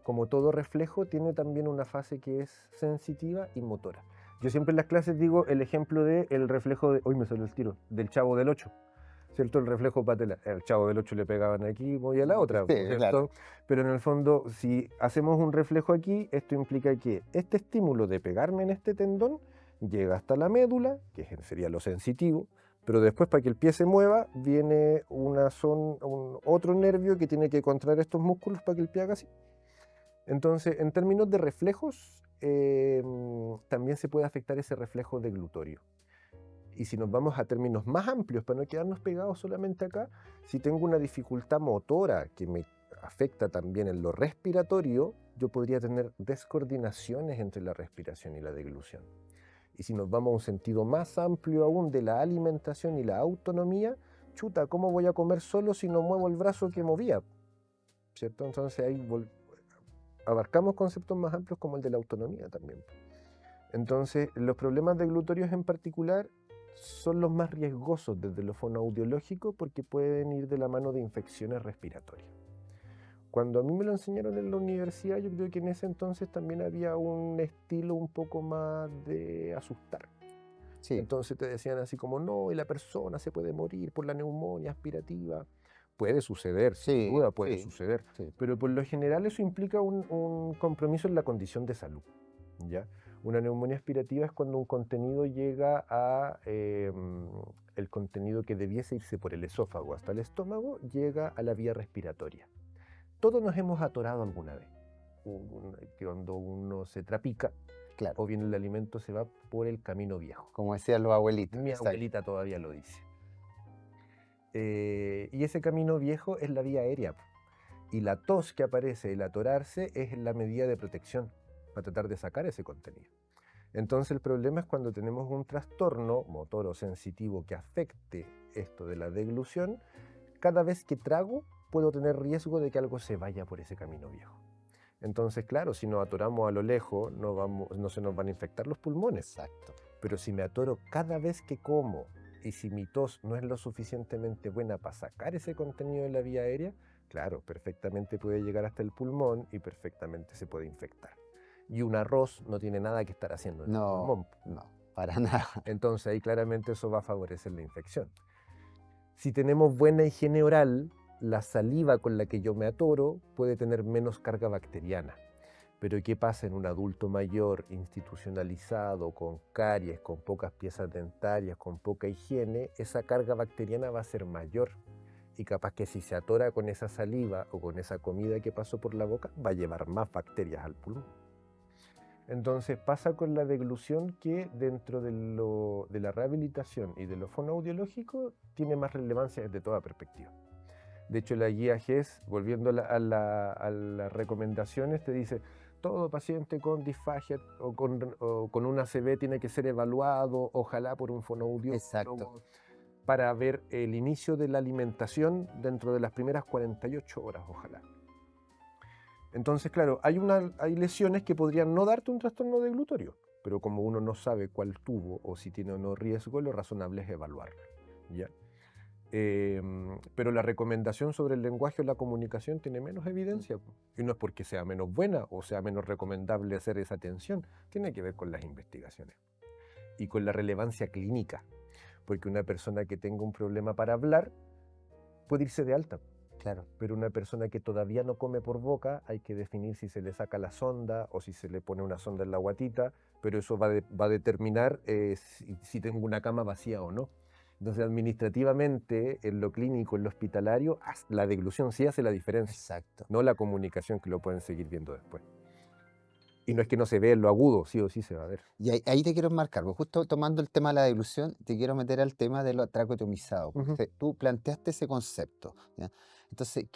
como todo reflejo, tiene también una fase que es sensitiva y motora. Yo siempre en las clases digo el ejemplo del reflejo de, hoy me salió el tiro, del Chavo del Ocho, ¿cierto? El reflejo patelar. El Chavo del Ocho le pegaban aquí y movía la otra, Sí, ¿cierto? claro. Pero en el fondo, si hacemos un reflejo aquí, esto implica que este estímulo de pegarme en este tendón llega hasta la médula, que sería lo sensitivo, pero después para que el pie se mueva viene otro nervio que tiene que contraer estos músculos para que el pie haga así. Entonces, en términos de reflejos, también se puede afectar ese reflejo deglutorio. Y si nos vamos a términos más amplios, para no quedarnos pegados solamente acá, si tengo una dificultad motora que me afecta también en lo respiratorio, yo podría tener descoordinaciones entre la respiración y la deglución. Y si nos vamos a un sentido más amplio aún de la alimentación y la autonomía, chuta, ¿cómo voy a comer solo si no muevo el brazo que movía? ¿Cierto? Entonces ahí abarcamos conceptos más amplios como el de la autonomía también. Entonces, los problemas deglutorios en particular son los más riesgosos desde lo fonoaudiológico porque pueden ir de la mano de infecciones respiratorias. Cuando a mí me lo enseñaron en la universidad, yo creo que en ese entonces también había un estilo un poco más de asustar. Sí. Entonces te decían así como, no, y la persona se puede morir por la neumonía aspirativa. Puede suceder, sin duda puede suceder, pero por lo general eso implica un compromiso en la condición de salud, ¿ya? Una neumonía aspirativa es cuando un contenido llega a, el contenido que debiese irse por el esófago hasta el estómago, llega a la vía respiratoria. Todos nos hemos atorado alguna vez, cuando uno se trapica, Claro. o bien el alimento se va por el camino viejo. Como decían los abuelitos. Mi abuelita todavía lo dice. Y ese camino viejo es la vía aérea. Y la tos que aparece, el atorarse, es la medida de protección para tratar de sacar ese contenido. Entonces el problema es cuando tenemos un trastorno motor o sensitivo que afecte esto de la deglución, cada vez que trago puedo tener riesgo de que algo se vaya por ese camino viejo. Entonces, claro, si nos atoramos a lo lejos, no se nos van a infectar los pulmones. Exacto. Pero si me atoro cada vez que como y si mi tos no es lo suficientemente buena para sacar ese contenido de la vía aérea, Claro, perfectamente puede llegar hasta el pulmón y perfectamente se puede infectar. Y un arroz no tiene nada que estar haciendo en el No, pulmón. no, para nada. Entonces ahí claramente eso va a favorecer la infección. Si tenemos buena higiene oral, la saliva con la que yo me atoro puede tener menos carga bacteriana. Pero ¿qué pasa en un adulto mayor, institucionalizado, con caries, con pocas piezas dentarias, con poca higiene? Esa carga bacteriana va a ser mayor. Y capaz que si se atora con esa saliva o con esa comida que pasó por la boca, va a llevar más bacterias al pulmón. Entonces pasa con la deglución que dentro de la rehabilitación y de lo fonoaudiológico tiene más relevancia desde toda perspectiva. De hecho, la guía GES, volviendo a las recomendaciones, te dice todo paciente con disfagia o con una ACV tiene que ser evaluado, ojalá por un fonoaudiólogo, Exacto. para ver el inicio de la alimentación dentro de las primeras 48 horas, ojalá. Entonces, claro, hay lesiones que podrían no darte un trastorno deglutorio, pero como uno no sabe cuál tuvo o si tiene o no riesgo, lo razonable es evaluarlo, ¿ya? Pero la recomendación sobre el lenguaje o la comunicación tiene menos evidencia, y no es porque sea menos buena o sea menos recomendable hacer esa atención, tiene que ver con las investigaciones y con la relevancia clínica, porque una persona que tenga un problema para hablar puede irse de alta. Claro. Pero una persona que todavía no come por boca, hay que definir si se le saca la sonda o si se le pone una sonda en la guatita, pero eso va a determinar si tengo una cama vacía o no. Entonces, administrativamente, en lo clínico, en lo hospitalario, la deglución sí hace la diferencia. Exacto. No la comunicación, que lo pueden seguir viendo después. Y no es que no se ve en lo agudo, sí o sí se va a ver. Y ahí te quiero enmarcar, porque justo tomando el tema de la deglución, te quiero meter al tema de lo traqueotomizado, porque tú planteaste ese concepto, ¿ya? Entonces,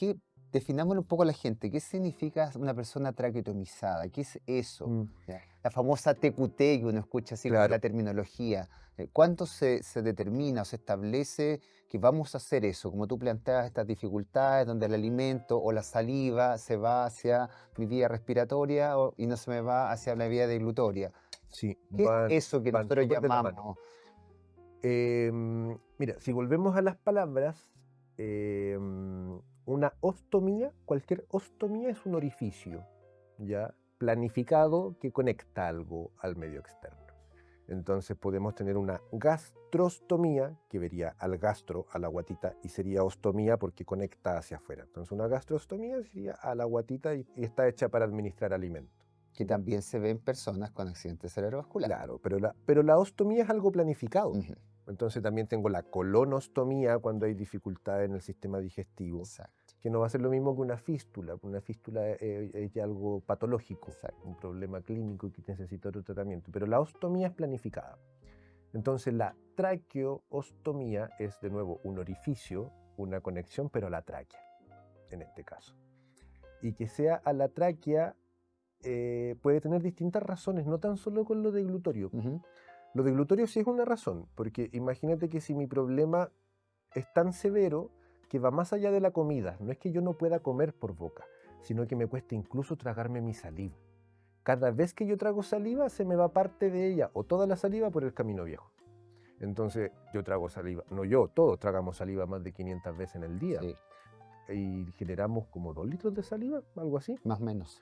definámoslo un poco a la gente, ¿qué significa una persona traqueotomizada? ¿Qué es eso? Mm, ¿Ya? La famosa TQT que uno escucha así como Claro. la terminología. ¿Cuándo se determina o se establece que vamos a hacer eso? Como tú planteas estas dificultades donde el alimento o la saliva se va hacia mi vía respiratoria y no se me va hacia la vía deglutoria. Sí, ¿Qué es eso que van nosotros súper de la mano. llamamos? Mira, si volvemos a las palabras, una ostomía, cualquier ostomía es un orificio, ¿ya? Planificado que conecta algo al medio externo. Entonces podemos tener una gastrostomía, que vería al gastro, a la guatita, y sería ostomía porque conecta hacia afuera. Entonces una gastrostomía sería a la guatita y está hecha para administrar alimento. Que también se ve en personas con accidentes cerebrovasculares. Claro, pero la ostomía es algo planificado. Ujú. Entonces también tengo la colonostomía cuando hay dificultad en el sistema digestivo, Exacto. que no va a ser lo mismo que una fístula. Una fístula es ya algo patológico, Exacto. un problema clínico y que necesita otro tratamiento. Pero la ostomía es planificada. Entonces la traqueostomía es de nuevo un orificio, una conexión, pero a la tráquea, en este caso. Y que sea a la tráquea puede tener distintas razones, no tan solo con lo deglutorio. Ujú. Lo deglutorio sí es una razón, porque imagínate que si mi problema es tan severo que va más allá de la comida, no es que yo no pueda comer por boca, sino que me cuesta incluso tragarme mi saliva. Cada vez que yo trago saliva, se me va parte de ella o toda la saliva por el camino viejo. Entonces yo trago saliva, no yo, todos tragamos saliva más de 500 veces en el día. Sí, Y generamos como 2 litros de saliva, algo así. más o menos.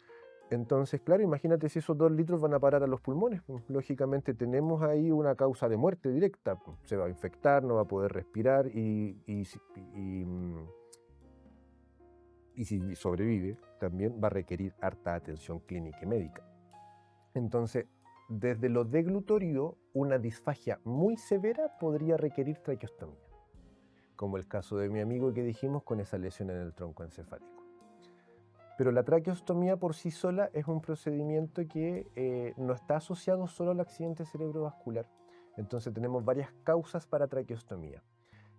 Entonces, claro, imagínate si esos 2 litros van a parar a los pulmones. Lógicamente tenemos ahí una causa de muerte directa. Se va a infectar, no va a poder respirar y si sobrevive, también va a requerir harta atención clínica y médica. Entonces, desde lo deglutorio, una disfagia muy severa podría requerir traqueostomía, como el caso de mi amigo que dijimos con esa lesión en el tronco encefálico. Pero la traqueostomía por sí sola es un procedimiento que no está asociado solo al accidente cerebrovascular. Entonces tenemos varias causas para traqueostomía.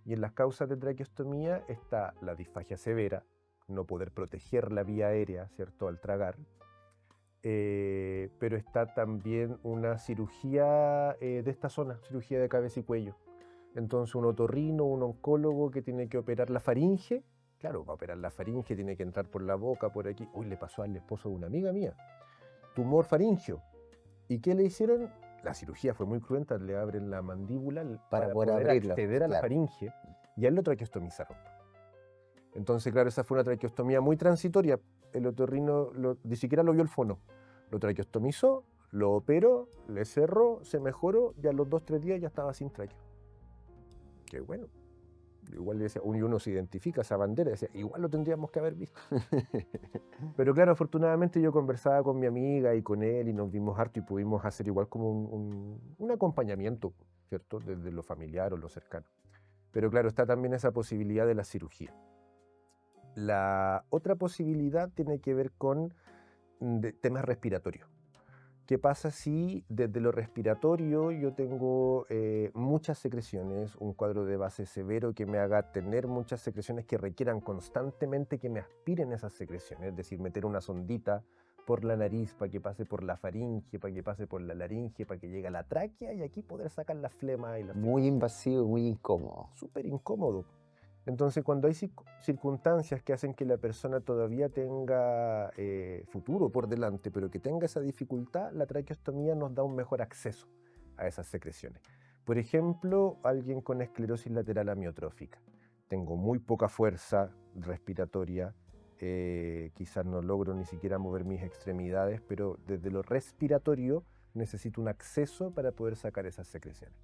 Y en las causas de traqueostomía está la disfagia severa, no poder proteger la vía aérea, ¿cierto?, al tragar. Pero está también una cirugía de esta zona, cirugía de cabeza y cuello. Entonces un otorrino, un oncólogo que tiene que operar la faringe. Claro, va a operar la faringe, tiene que entrar por la boca, por aquí. Uy, le pasó al esposo de una amiga mía. Tumor faríngeo. ¿Y qué le hicieron? La cirugía fue muy cruenta, le abren la mandíbula Para poder poder abrirla, acceder a la claro. faringe y a él lo traqueostomizaron. Entonces, claro, esa fue una traqueostomía muy transitoria. El otorrino ni siquiera lo vio el fono. Lo traqueostomizó, lo operó, le cerró, se mejoró y a los 2-3 días ya estaba sin tráqueo. Qué bueno. Igual le decía, uno se identifica esa bandera, decía, igual lo tendríamos que haber visto. Pero claro, afortunadamente yo conversaba con mi amiga y con él y nos vimos harto y pudimos hacer igual como un acompañamiento, ¿cierto? Desde lo familiar o lo cercano. Pero claro, está también esa posibilidad de la cirugía. La otra posibilidad tiene que ver con temas respiratorios. ¿Qué pasa si desde lo respiratorio yo tengo muchas secreciones, un cuadro de base severo que me haga tener muchas secreciones que requieran constantemente que me aspiren esas secreciones? Es decir, meter una sondita por la nariz para que pase por la faringe, para que pase por la laringe, para que llegue a la tráquea y aquí poder sacar la flema y la Muy invasivo y muy incómodo. súper incómodo. Entonces, cuando hay circunstancias que hacen que la persona todavía tenga futuro por delante, pero que tenga esa dificultad, la traqueostomía nos da un mejor acceso a esas secreciones. Por ejemplo, alguien con esclerosis lateral amiotrófica. Tengo muy poca fuerza respiratoria, quizás no logro ni siquiera mover mis extremidades, pero desde lo respiratorio necesito un acceso para poder sacar esas secreciones.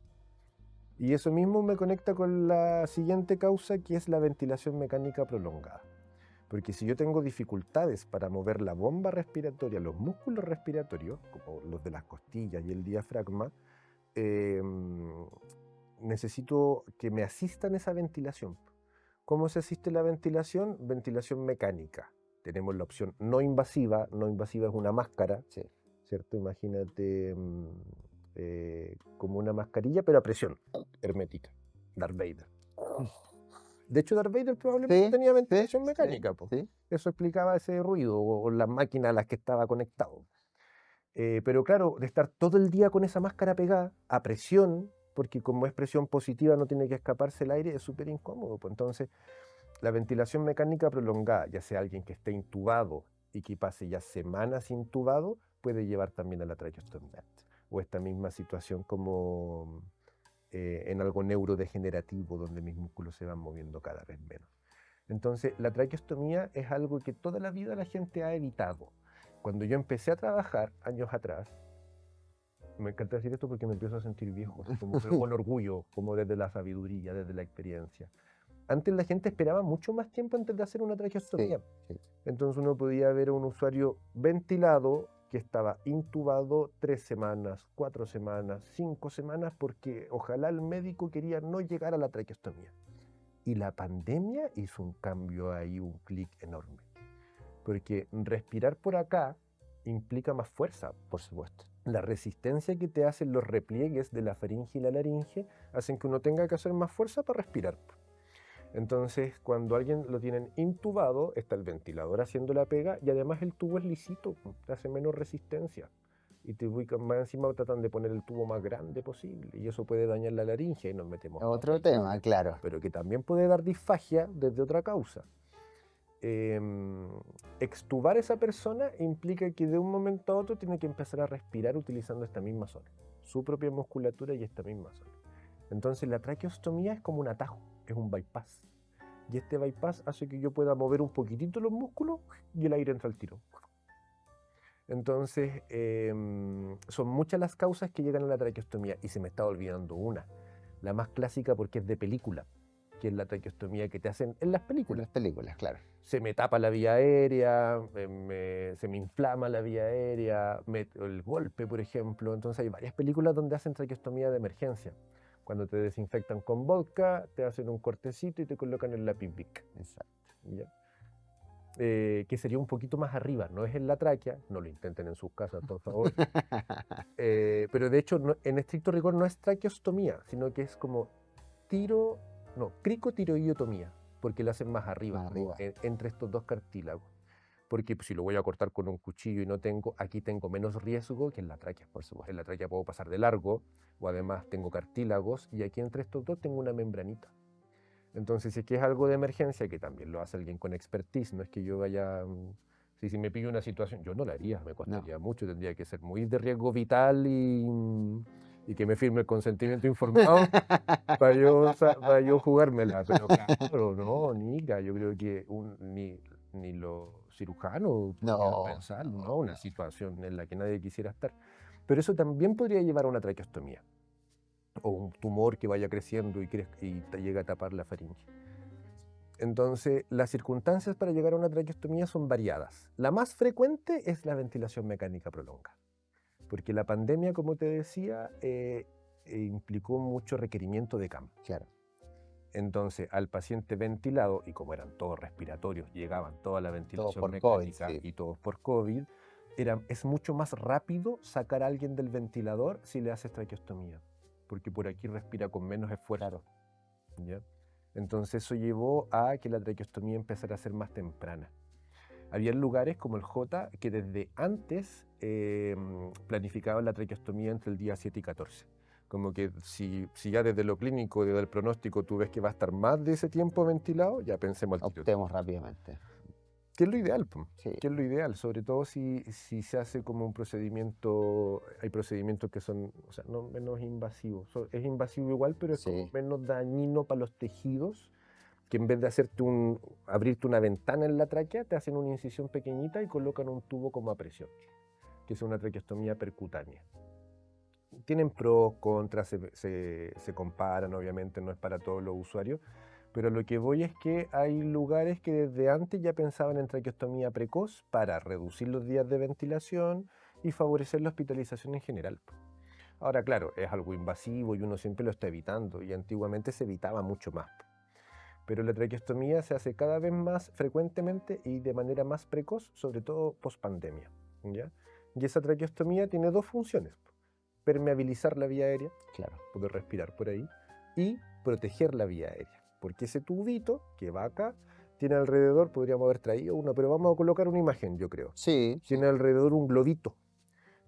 Y eso mismo me conecta con la siguiente causa, que es la ventilación mecánica prolongada. Porque si yo tengo dificultades para mover la bomba respiratoria, los músculos respiratorios, como los de las costillas y el diafragma, necesito que me asistan esa ventilación. ¿Cómo se asiste la ventilación? Ventilación mecánica. Tenemos la opción no invasiva. No invasiva es una máscara, Sí. ¿cierto? Imagínate como una mascarilla, pero a presión hermética. Darth Vader. De hecho, Darth Vader probablemente tenía ventilación mecánica. Sí. Eso explicaba ese ruido o las máquinas a las que estaba conectado. Pero claro, de estar todo el día con esa máscara pegada a presión, porque como es presión positiva no tiene que escaparse el aire, es súper incómodo. Pues entonces, la ventilación mecánica prolongada, ya sea alguien que esté intubado y que pase ya semanas intubado, puede llevar también a la traqueostomía. O esta misma situación como en algo neurodegenerativo, donde mis músculos se van moviendo cada vez menos. Entonces, la traqueostomía es algo que toda la vida la gente ha evitado. Cuando yo empecé a trabajar años atrás, me encanta decir esto porque me empiezo a sentir viejo, como con orgullo, como desde la sabiduría, desde la experiencia. Antes la gente esperaba mucho más tiempo antes de hacer una traqueostomía. Sí. Entonces uno podía ver a un usuario ventilado que estaba intubado 3 semanas, 4 semanas, 5 semanas, porque ojalá el médico quería no llegar a la traqueostomía. Y la pandemia hizo un cambio ahí, un clic enorme. Porque respirar por acá implica más fuerza, por supuesto. La resistencia que te hacen los repliegues de la faringe y la laringe hacen que uno tenga que hacer más fuerza para respirar. Entonces, cuando alguien lo tienen intubado, está el ventilador haciendo la pega y además el tubo es lisito, te hace menos resistencia. Y te ubican más encima, tratan de poner el tubo más grande posible y eso puede dañar la laringe y nos metemos. Otro tema, claro. Pero que también puede dar disfagia desde otra causa. Extubar a esa persona implica que de un momento a otro tiene que empezar a respirar utilizando esta misma zona, su propia musculatura y esta misma zona. Entonces la traqueostomía es como un atajo, es un bypass. Y este bypass hace que yo pueda mover un poquitito los músculos y el aire entra al tiro. Entonces son muchas las causas que llegan a la traqueostomía y se me está olvidando una, la más clásica porque es de película, que es la traqueostomía que te hacen en las películas. Las películas, claro. Se me tapa la vía aérea, se me inflama la vía aérea, el golpe, por ejemplo. Entonces hay varias películas donde hacen traqueostomía de emergencia. Cuando te desinfectan con vodka, te hacen un cortecito y te colocan en la pipic. Exacto. ¿Ya? Que sería un poquito más arriba, no es en la tráquea, no lo intenten en sus casas, por favor. Pero de hecho, en estricto rigor no es traqueostomía, sino que es como cricotiroidotomía, porque la hacen más arriba, entre estos dos cartílagos. Porque si lo voy a cortar con un cuchillo y no tengo, aquí tengo menos riesgo que en la tráquea, por supuesto. En la tráquea puedo pasar de largo, o además tengo cartílagos, y aquí entre estos dos tengo una membranita. Entonces, si es que es algo de emergencia, que también lo hace alguien con expertise, no es que yo vaya... Si me pillo una situación, yo no la haría, me costaría mucho, tendría que ser muy de riesgo vital y y que me firme el consentimiento informado para yo jugármela. Pero claro, no, Nica, yo creo que ni los cirujanos podrían No, pensar, no, ¿no? Una no. situación en la que nadie quisiera estar. Pero eso también podría llevar a una traqueostomía o un tumor que vaya creciendo y te llega a tapar la faringe. Entonces, las circunstancias para llegar a una traqueostomía son variadas. La más frecuente es la ventilación mecánica prolongada, porque la pandemia, como te decía, implicó mucho requerimiento de cama. Claro. Entonces, al paciente ventilado, y como eran todos respiratorios, llegaban toda la Todo ventilación por COVID, mecánica sí. y todos por COVID, es mucho más rápido sacar a alguien del ventilador si le haces traqueostomía, porque por aquí respira con menos esfuerzo. Claro. ¿Ya? Entonces eso llevó a que la traqueostomía empezara a ser más temprana. Había lugares como el J que desde antes planificaban la traqueostomía entre el día 7 y 14. Como que si ya desde lo clínico, desde el pronóstico, tú ves que va a estar más de ese tiempo ventilado, ya pensemos al tiro. Optemos rápidamente. ¿Qué es lo ideal? Sí. ¿Qué es lo ideal? Sobre todo si se hace como un procedimiento, hay procedimientos que son, o sea, no menos invasivos. Es invasivo igual, pero es Sí. como menos dañino para los tejidos, que en vez de abrirte una ventana en la tráquea, te hacen una incisión pequeñita y colocan un tubo como a presión, que es una traqueostomía percutánea. Tienen pros, contras, se comparan, obviamente no es para todos los usuarios, pero lo que voy es que hay lugares que desde antes ya pensaban en traqueostomía precoz para reducir los días de ventilación y favorecer la hospitalización en general. Ahora, claro, es algo invasivo y uno siempre lo está evitando, y antiguamente se evitaba mucho más. Pero la traqueostomía se hace cada vez más frecuentemente y de manera más precoz, sobre todo post-pandemia, ¿ya? Y esa traqueostomía tiene dos funciones: permeabilizar la vía aérea, Claro. poder respirar por ahí, y proteger la vía aérea, porque ese tubito que va acá tiene alrededor, podríamos haber traído uno, pero vamos a colocar una imagen, yo creo. Sí. Tiene alrededor un globito,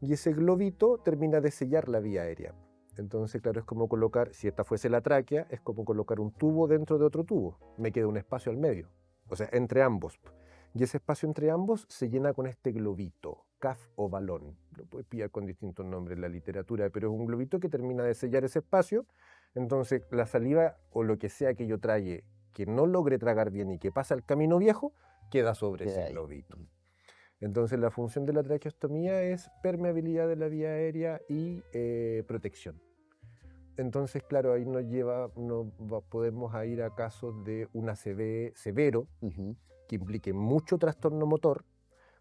y ese globito termina de sellar la vía aérea. Entonces, claro, es como colocar, si esta fuese la tráquea, es como colocar un tubo dentro de otro tubo. Me queda un espacio al medio, o sea, entre ambos. Y ese espacio entre ambos se llena con este globito, CAF o balón. Lo puedes pillar con distintos nombres en la literatura, pero es un globito que termina de sellar ese espacio. Entonces, la saliva o lo que sea que yo trague, que no logre tragar bien y que pasa al camino viejo, queda sobre Queda ese ahí. globito. Entonces, la función de la traqueostomía es permeabilidad de la vía aérea y protección. Entonces, claro, ahí podemos ir a casos de un ACV severo, que implique mucho trastorno motor.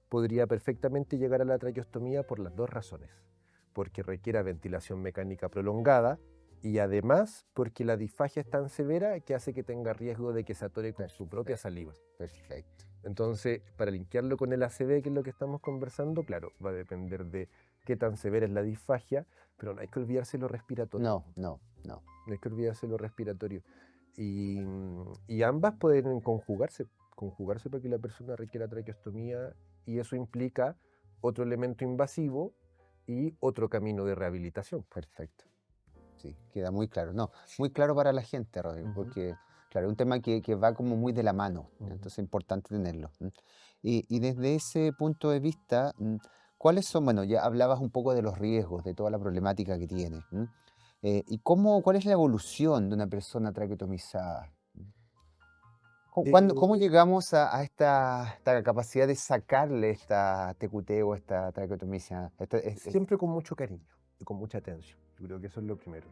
Podría perfectamente llegar a la traqueostomía por las dos razones: porque requiera ventilación mecánica prolongada y además porque la disfagia es tan severa que hace que tenga riesgo de que se atore con su propia saliva. Perfecto. Entonces, para linkearlo con el ACV, que es lo que estamos conversando, claro, va a depender de qué tan severa es la disfagia, pero no hay que olvidarse lo respiratorio. No. No hay que olvidarse lo respiratorio. Y ambas pueden conjugarse para que la persona requiera traqueostomía, y eso implica otro elemento invasivo y otro camino de rehabilitación. Perfecto. Sí, queda muy claro. No, muy claro para la gente, Rodrigo, porque, claro, es un tema que va como muy de la mano, entonces es importante tenerlo. Y desde ese punto de vista, ¿cuáles son? Bueno, ya hablabas un poco de los riesgos, de toda la problemática que tiene. ¿Y cuál es la evolución de una persona traqueotomizada? ¿Cómo llegamos a esta capacidad de sacarle esta TQT o esta traqueotomía? Siempre con mucho cariño y con mucha atención. Yo creo que eso es lo primero.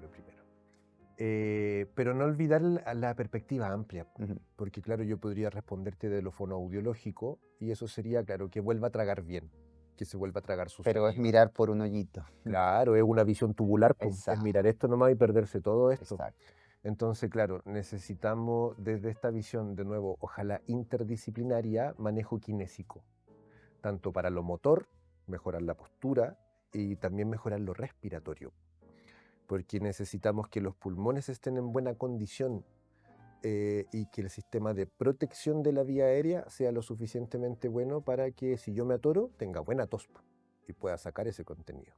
Pero no olvidar la perspectiva amplia, Ujú. porque claro, yo podría responderte de lo fonoaudiológico, y eso sería, claro, que vuelva a tragar bien, que se vuelva a tragar su Pero es saliva. mirar por un hoyito. Claro, es una visión tubular, es Exacto, mirar esto nomás y perderse todo esto. exacto. Entonces, claro, necesitamos desde esta visión, de nuevo, ojalá interdisciplinaria, manejo kinésico, tanto para lo motor, mejorar la postura, y también mejorar lo respiratorio, porque necesitamos que los pulmones estén en buena condición, y que el sistema de protección de la vía aérea sea lo suficientemente bueno para que, si yo me atoro, tenga buena tos y pueda sacar ese contenido.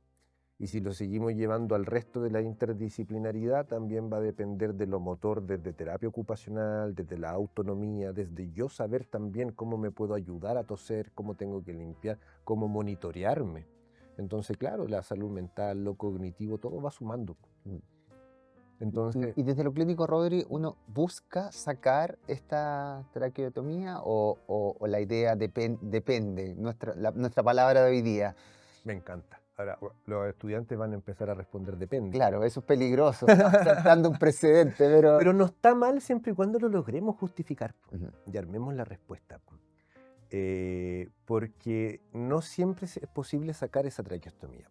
Y si lo seguimos llevando al resto de la interdisciplinaridad, también va a depender de lo motor, desde terapia ocupacional, desde la autonomía, desde yo saber también cómo me puedo ayudar a toser, cómo tengo que limpiar, cómo monitorearme. Entonces, claro, la salud mental, lo cognitivo, todo va sumando. Mm. Entonces, Y desde lo clínico, Rodri, ¿uno busca sacar esta traqueotomía o la idea depende, nuestra palabra de hoy día? me encanta. Ahora, los estudiantes van a empezar a responder depende. Claro, eso es peligroso, estamos sentando un precedente, pero... Pero no está mal siempre y cuando lo logremos justificar po, Ujú. y armemos la respuesta. Po. Porque no siempre es posible sacar esa traqueostomía.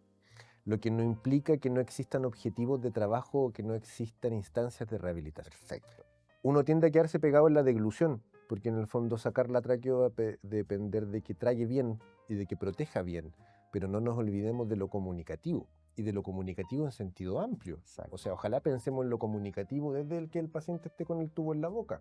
Lo que no implica que no existan objetivos de trabajo o que no existan instancias de rehabilitación. Perfecto. Uno tiende a quedarse pegado en la deglución, porque en el fondo sacar la tráqueo va a depender de que trague bien y de que proteja bien, pero no nos olvidemos de lo comunicativo, y de lo comunicativo en sentido amplio. Exacto. O sea, ojalá pensemos en lo comunicativo desde el que el paciente esté con el tubo en la boca,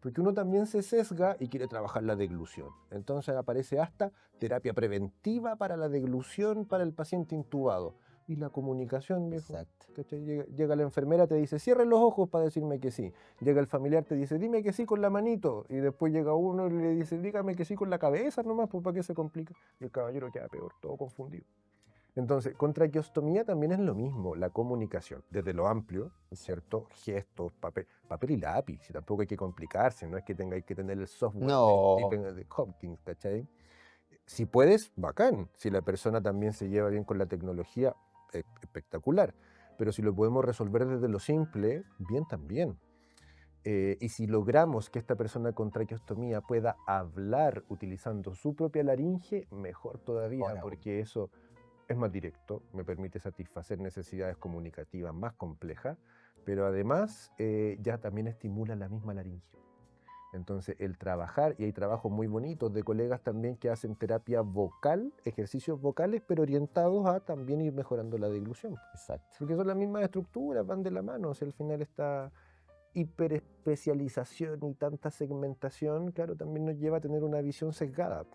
porque uno también se sesga y quiere trabajar la deglución. Entonces aparece hasta terapia preventiva para la deglución para el paciente intubado. Y la comunicación, viejo. Exacto. ¿Cachai? Llega la enfermera, te dice, cierre los ojos para decirme que sí. Llega el familiar, te dice, dime que sí con la manito. Y después llega uno y le dice, dígame que sí con la cabeza nomás, pues ¿para qué se complica? Y el caballero queda peor, todo confundido. Entonces, con traqueostomía también es lo mismo, la comunicación, desde lo amplio, ¿cierto? Gestos, papel y lápiz, y tampoco hay que complicarse, no es que tengáis que tener el software No. de Hopkins, ¿cachai? Si puedes, bacán. Si la persona también se lleva bien con la tecnología, espectacular. Pero si lo podemos resolver desde lo simple, bien también. Y si logramos que esta persona con traqueostomía pueda hablar utilizando su propia laringe, mejor todavía, Ahora, porque eso es más directo, me permite satisfacer necesidades comunicativas más complejas, pero además ya también estimula la misma laringe. Entonces, el trabajar, y hay trabajos muy bonitos de colegas también que hacen terapia vocal, ejercicios vocales, pero orientados a también ir mejorando la deglución. exacto. Porque son las mismas estructuras, van de la mano. O sea, al final esta hiperespecialización y tanta segmentación, claro, también nos lleva a tener una visión sesgada.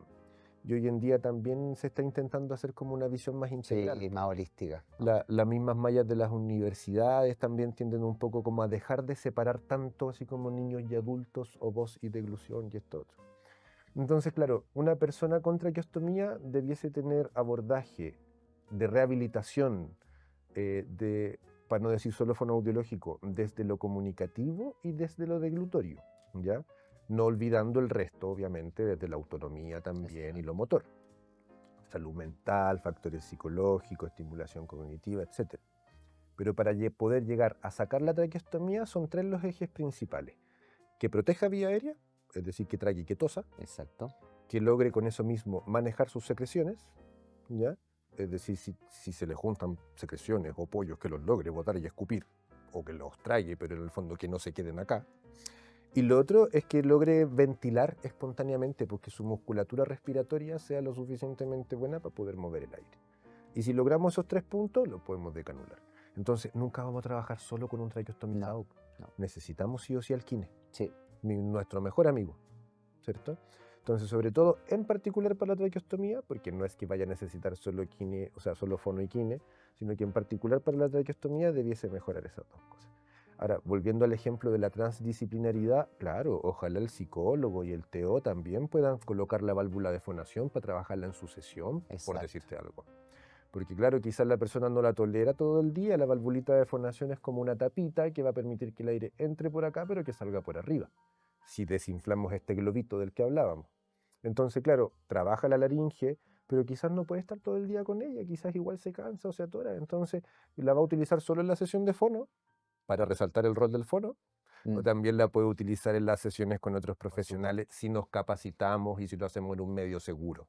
Y hoy en día también se está intentando hacer como una visión más integral. Sí, más holística. Las mismas mallas de las universidades también tienden un poco como a dejar de separar tanto así como niños y adultos o voz y deglución y esto otro. Entonces, claro, una persona con traqueostomía debiese tener abordaje de rehabilitación, para no decir solo fonoaudiológico, desde lo comunicativo y desde lo deglutorio, ¿ya? No olvidando el resto, obviamente, desde la autonomía también y lo motor. Salud mental, factores psicológicos, estimulación cognitiva, etc. Pero para poder llegar a sacar la traqueostomía son 3 los ejes principales. Que proteja vía aérea, es decir, que trague y que tosa. Exacto. Que logre con eso mismo manejar sus secreciones, ¿ya? Es decir, si se le juntan secreciones o pollos, que los logre botar y escupir, o que los trague, pero en el fondo que no se queden acá. Y lo otro es que logre ventilar espontáneamente, porque su musculatura respiratoria sea lo suficientemente buena para poder mover el aire. Y si logramos esos 3 puntos, lo podemos decanular. Entonces, nunca vamos a trabajar solo con un traqueostomizado. No. Necesitamos sí o sí al kine, Sí. nuestro mejor amigo, ¿cierto? Entonces, sobre todo, en particular para la traqueostomía, porque no es que vaya a necesitar solo kine, o sea, solo fono y kine, sino que en particular para la traqueostomía debiese mejorar esas dos cosas. Ahora, volviendo al ejemplo de la transdisciplinaridad, claro, ojalá el psicólogo y el TO también puedan colocar la válvula de fonación para trabajarla en sucesión, por Exacto. decirte algo. Porque claro, quizás la persona no la tolera todo el día, la valvulita de fonación es como una tapita que va a permitir que el aire entre por acá, pero que salga por arriba, si desinflamos este globito del que hablábamos. Entonces, claro, trabaja la laringe, pero quizás no puede estar todo el día con ella, quizás igual se cansa o se atora, entonces la va a utilizar solo en la sesión de fono, para resaltar el rol del fono, o también la puede utilizar en las sesiones con otros profesionales si nos capacitamos y si lo hacemos en un medio seguro.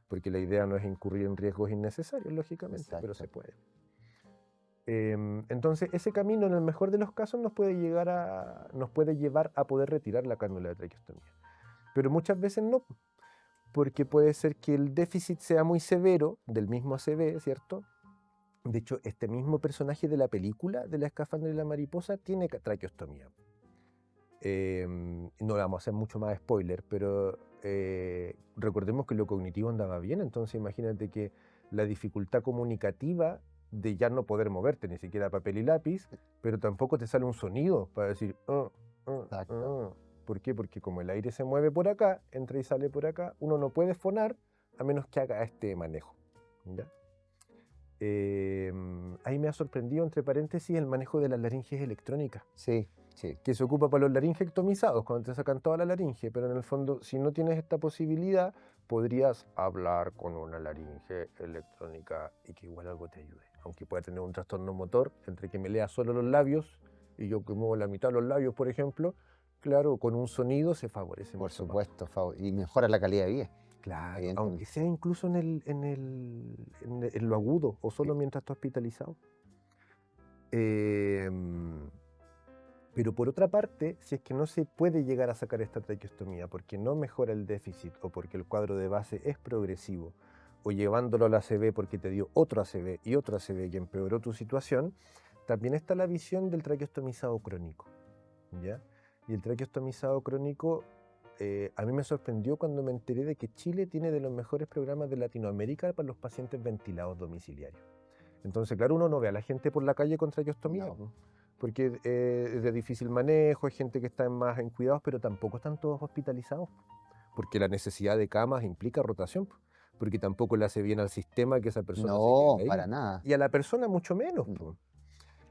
Porque la idea no es incurrir en riesgos innecesarios, lógicamente, Exacto. pero se puede. Entonces, ese camino, en el mejor de los casos, nos puede llevar a poder retirar la cánula de traqueostomía. Pero muchas veces no, porque puede ser que el déficit sea muy severo, del mismo ACV, ¿cierto? De hecho, este mismo personaje de la película de La escafandra y la mariposa tiene traqueostomía. No le vamos a hacer mucho más spoiler, pero recordemos que lo cognitivo andaba bien, entonces imagínate que la dificultad comunicativa de ya no poder moverte, ni siquiera papel y lápiz, pero tampoco te sale un sonido para decir Exacto. ¿Por qué? Porque como el aire se mueve por acá, entra y sale por acá, uno no puede fonar a menos que haga este manejo, ¿ya? Ahí me ha sorprendido, entre paréntesis, el manejo de las laringes electrónicas, Sí, sí. que se ocupa para los laringectomizados, cuando te sacan toda la laringe, pero en el fondo, si no tienes esta posibilidad, podrías hablar con una laringe electrónica y que igual algo te ayude. Aunque pueda tener un trastorno motor, entre que me lea solo los labios y yo que muevo la mitad de los labios, por ejemplo, claro, con un sonido se favorece Por mucho más. supuesto, y mejora la calidad de vida, Claro, aunque evidentemente. sea incluso en lo agudo o solo mientras estás hospitalizado. Em, Pero por otra parte, si es que no se puede llegar a sacar esta traqueostomía porque no mejora el déficit o porque el cuadro de base es progresivo, o llevándolo al ACV porque te dio otro ACV y otro ACV y empeoró tu situación, también está la visión del traqueostomizado crónico, ¿ya? Y el traqueostomizado crónico, a mí me sorprendió cuando me enteré de que Chile tiene de los mejores programas de Latinoamérica para los pacientes ventilados domiciliarios. Entonces, claro, uno no ve a la gente por la calle con traqueostomía, No. porque es de difícil manejo, hay gente que está más en cuidados, pero tampoco están todos hospitalizados, porque la necesidad de camas implica rotación, porque tampoco le hace bien al sistema que esa persona se No, quede ahí, para nada. y a la persona mucho menos. Mm.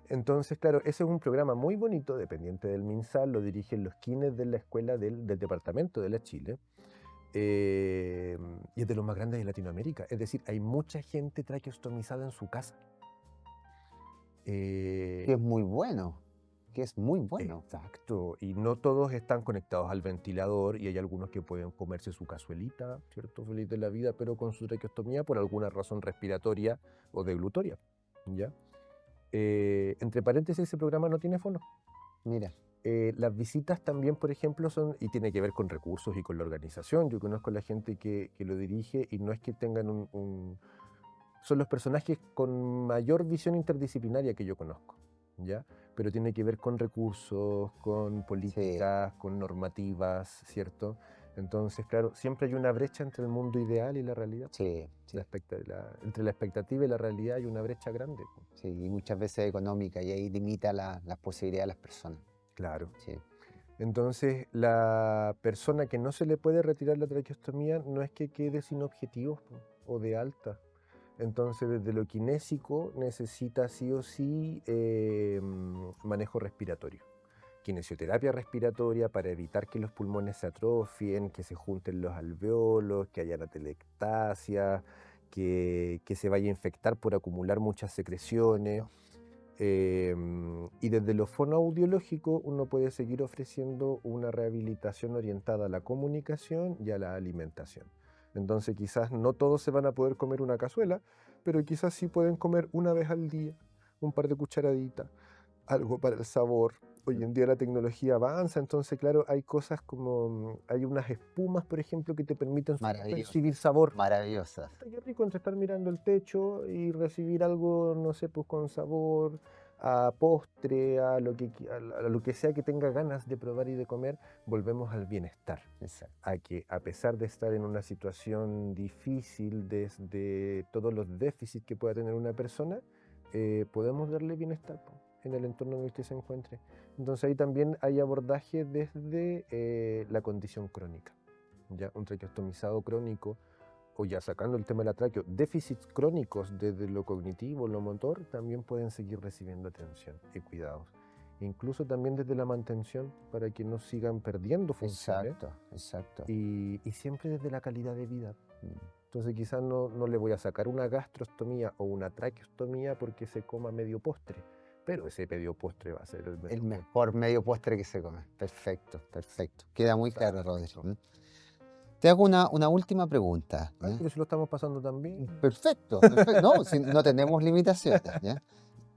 Entonces, claro, ese es un programa muy bonito, dependiente del MinSal, lo dirigen los kines de la escuela del departamento de la Chile, y es de los más grandes de Latinoamérica, es decir, hay mucha gente traqueostomizada en su casa. Que es muy bueno, que es muy bueno. Exacto, y no todos están conectados al ventilador y hay algunos que pueden comerse su cazuelita, ¿cierto? Feliz de la vida, pero con su traqueostomía por alguna razón respiratoria o deglutoria, ¿ya? Entre paréntesis, ese programa no tiene fono. Mira, Las visitas también, por ejemplo, son, y tiene que ver con recursos y con la organización. Yo conozco a la gente que lo dirige y no es que tengan son los personajes con mayor visión interdisciplinaria que yo conozco, ¿ya? Pero tiene que ver con recursos, con sí, políticas, con normativas, ¿cierto? Entonces, claro, siempre hay una brecha entre el mundo ideal y la realidad. sí, sí, Entre la expectativa y la realidad hay una brecha grande. sí, y muchas veces económica, y ahí limita las posibilidades de las personas. Claro. Sí, Entonces, la persona que no se le puede retirar la traqueostomía no es que quede sin objetivos o de alta. Entonces, desde lo kinésico necesita sí o sí manejo respiratorio. Kinesioterapia respiratoria para evitar que los pulmones se atrofien, que se junten los alveolos, que haya atelectasia, que se vaya a infectar por acumular muchas secreciones. Y desde lo fonoaudiológico uno puede seguir ofreciendo una rehabilitación orientada a la comunicación y a la alimentación. Entonces quizás no todos se van a poder comer una cazuela, pero quizás sí pueden comer una vez al día, un par de cucharaditas, algo para el sabor. Hoy en día la tecnología avanza, entonces claro, hay cosas como, hay unas espumas, por ejemplo, que te permiten maravilloso, percibir sabor. maravillosas. Qué rico entre estar mirando el techo y recibir algo, no sé, pues con sabor, a postre, a lo que sea que tenga ganas de probar y de comer, volvemos al bienestar. Exacto. A que a pesar de estar en una situación difícil, desde todos los déficits que pueda tener una persona, podemos darle bienestar en el entorno en el que se encuentre. Entonces ahí también hay abordaje desde la condición crónica. ¿Ya? Un traqueostomizado crónico, o ya sacando el tema de la tráqueo, déficits crónicos desde lo cognitivo, lo motor, también pueden seguir recibiendo atención y cuidados. Incluso también desde la mantención, para que no sigan perdiendo funciones. Exacto, exacto. Y siempre desde la calidad de vida. Mm. Entonces quizás no le voy a sacar una gastrostomía o una traqueostomía porque se coma medio postre, pero ese medio postre va a ser el El mejor. mejor medio postre que se come. Perfecto, perfecto. Queda muy claro, Exacto. Rodri. Te hago una última pregunta. Ay, ¿Ya? pero si lo estamos pasando tan bien. Perfecto, perfecto. No, si no tenemos limitaciones. ¿Ya?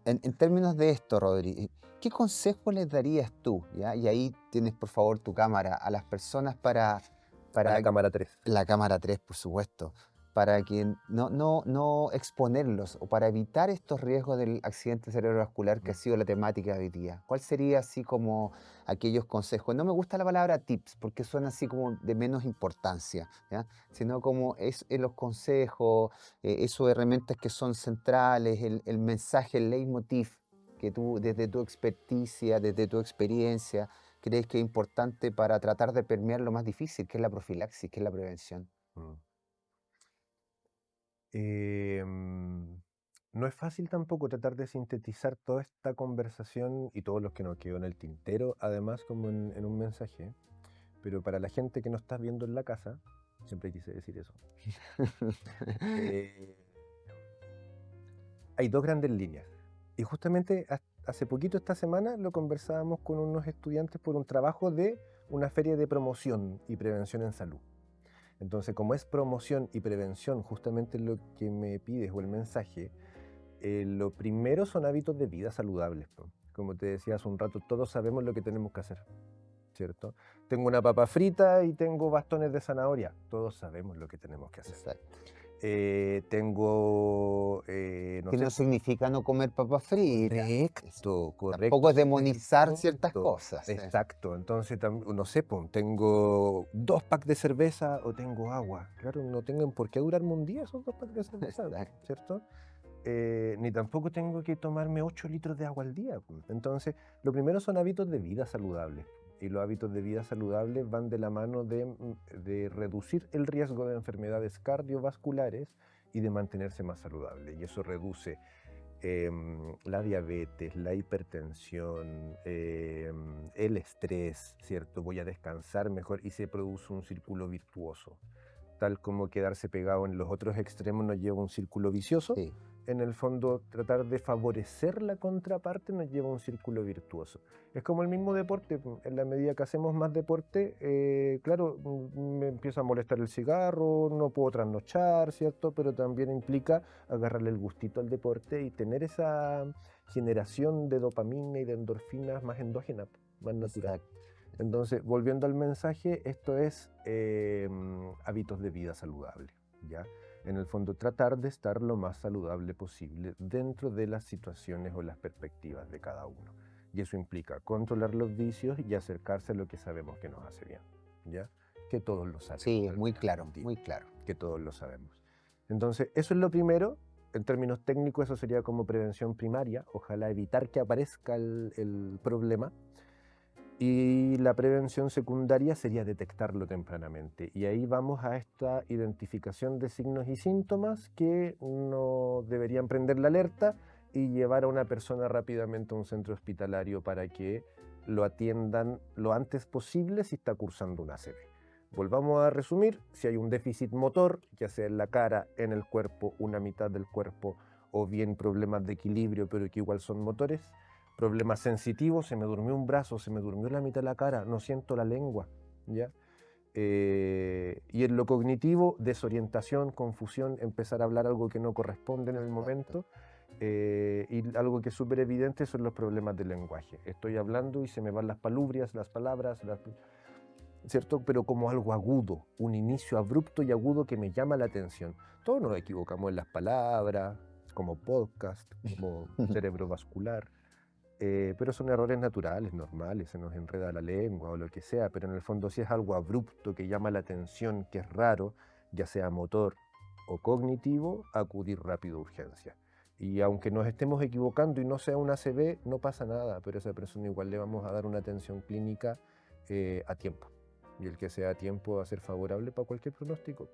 En términos de esto, Rodri, ¿qué consejo les darías tú? ¿Ya? Y ahí tienes, por favor, tu cámara a las personas A la cámara 3. la cámara 3, por supuesto, para que no exponerlos o para evitar estos riesgos del accidente cerebrovascular que ha sido la temática de hoy día. ¿Cuál sería así como aquellos consejos? No me gusta la palabra tips porque suena así como de menos importancia, ¿ya? Sino como los consejos, esos herramientas que son centrales, el mensaje, el leitmotiv que tú desde tu experticia, desde tu experiencia, crees que es importante para tratar de permear lo más difícil, que es la profilaxis, que es la prevención? Mm. No es fácil tampoco tratar de sintetizar toda esta conversación y todos los que nos quedó en el tintero, además como en un mensaje, pero para la gente que nos está viendo en la casa, siempre quise decir eso, eh, hay dos grandes líneas. Y justamente hace poquito esta semana lo conversábamos con unos estudiantes por un trabajo de una feria de promoción y prevención en salud. Entonces, como es promoción y prevención justamente lo que me pides o el mensaje, lo primero son hábitos de vida saludables, po. Como te decía hace un rato, todos sabemos lo que tenemos que hacer, ¿cierto? Tengo una papa frita y tengo bastones de zanahoria. Todos sabemos lo que tenemos que hacer. Exacto. Tengo, no Que sé, no significa no comer papas fritas. correcto, correcto. Tampoco es ese el demonizar ciertas punto. cosas. Exacto, entonces, no sé, po, tengo 2 packs de cerveza o tengo agua. Claro, no tengan por qué durarme un día esos 2 packs de cerveza, Exacto. ¿cierto? Ni tampoco tengo que tomarme 8 litros de agua al día, po. Entonces, lo primero son hábitos de vida saludables. Y los hábitos de vida saludables van de la mano de reducir el riesgo de enfermedades cardiovasculares y de mantenerse más saludable. Y eso reduce la diabetes, la hipertensión, el estrés, ¿cierto? Voy a descansar mejor y se produce un círculo virtuoso. Tal como quedarse pegado en los otros extremos nos lleva a un círculo vicioso. Sí. En el fondo, tratar de favorecer la contraparte nos lleva a un círculo virtuoso. Es como el mismo deporte. En la medida que hacemos más deporte, claro, me empieza a molestar el cigarro, no puedo trasnochar, ¿cierto? Pero también implica agarrarle el gustito al deporte y tener esa generación de dopamina y de endorfinas más endógena, más natural. Exacto. Entonces, volviendo al mensaje, esto es hábitos de vida saludable, ¿ya? En el fondo, tratar de estar lo más saludable posible dentro de las situaciones o las perspectivas de cada uno. Y eso implica controlar los vicios y acercarse a lo que sabemos que nos hace bien, ¿ya? Que todos lo sabemos. Sí, es al muy final claro, del día, muy claro. que todos lo sabemos. Entonces, eso es lo primero. En términos técnicos, eso sería como prevención primaria. Ojalá evitar que aparezca el problema. Y la prevención secundaria sería detectarlo tempranamente. Y ahí vamos a esta identificación de signos y síntomas que no deberían prender la alerta y llevar a una persona rápidamente a un centro hospitalario para que lo atiendan lo antes posible si está cursando una ACV. Volvamos a resumir: si hay un déficit motor, ya sea en la cara, en el cuerpo, una mitad del cuerpo, o bien problemas de equilibrio, pero que igual son motores. Problemas sensitivos: se me durmió un brazo, se me durmió la mitad de la cara, no siento la lengua, ¿ya? Y en lo cognitivo, desorientación, confusión, empezar a hablar algo que no corresponde en el momento. Y algo que es súper evidente son los problemas del lenguaje. Estoy hablando y se me van las palubrias, las palabras, ¿cierto? Pero como algo agudo, un inicio abrupto y agudo que me llama la atención. Todos nos equivocamos en las palabras, como podcast, como cerebrovascular. Pero son errores naturales, normales, se nos enreda la lengua o lo que sea, pero en el fondo si es algo abrupto que llama la atención, que es raro, ya sea motor o cognitivo, acudir rápido a urgencia. Y aunque nos estemos equivocando y no sea una ACV, no pasa nada, pero a esa persona igual le vamos a dar una atención clínica a tiempo. Y el que sea a tiempo va a ser favorable para cualquier pronóstico,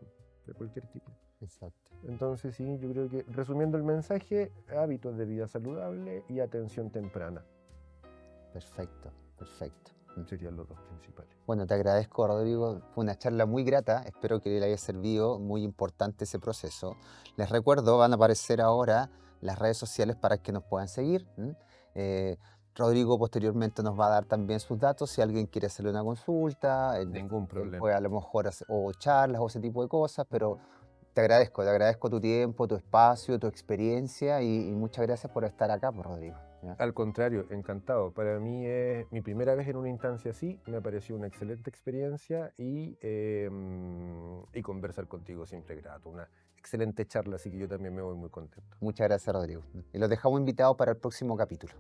de cualquier tipo. Exacto. Entonces sí, yo creo que resumiendo el mensaje, hábitos de vida saludable y atención temprana Perfecto, perfecto. serían los dos principales. Bueno, te agradezco, Rodrigo. Fue una charla muy grata. Espero que le haya servido. Muy importante ese proceso. Les recuerdo, van a aparecer ahora las redes sociales para que nos puedan seguir. Rodrigo posteriormente nos va a dar también sus datos si alguien quiere hacerle una consulta. Ningún problema. Puede a lo mejor o charlas o ese tipo de cosas, pero te agradezco tu tiempo, tu espacio, tu experiencia y muchas gracias por estar acá, pues, Rodrigo. ¿Ya? Al contrario, encantado. Para mí es mi primera vez en una instancia así, me pareció una excelente experiencia y conversar contigo siempre grato. Una excelente charla, así que yo también me voy muy contento. Muchas gracias, Rodrigo. Y los dejamos invitados para el próximo capítulo.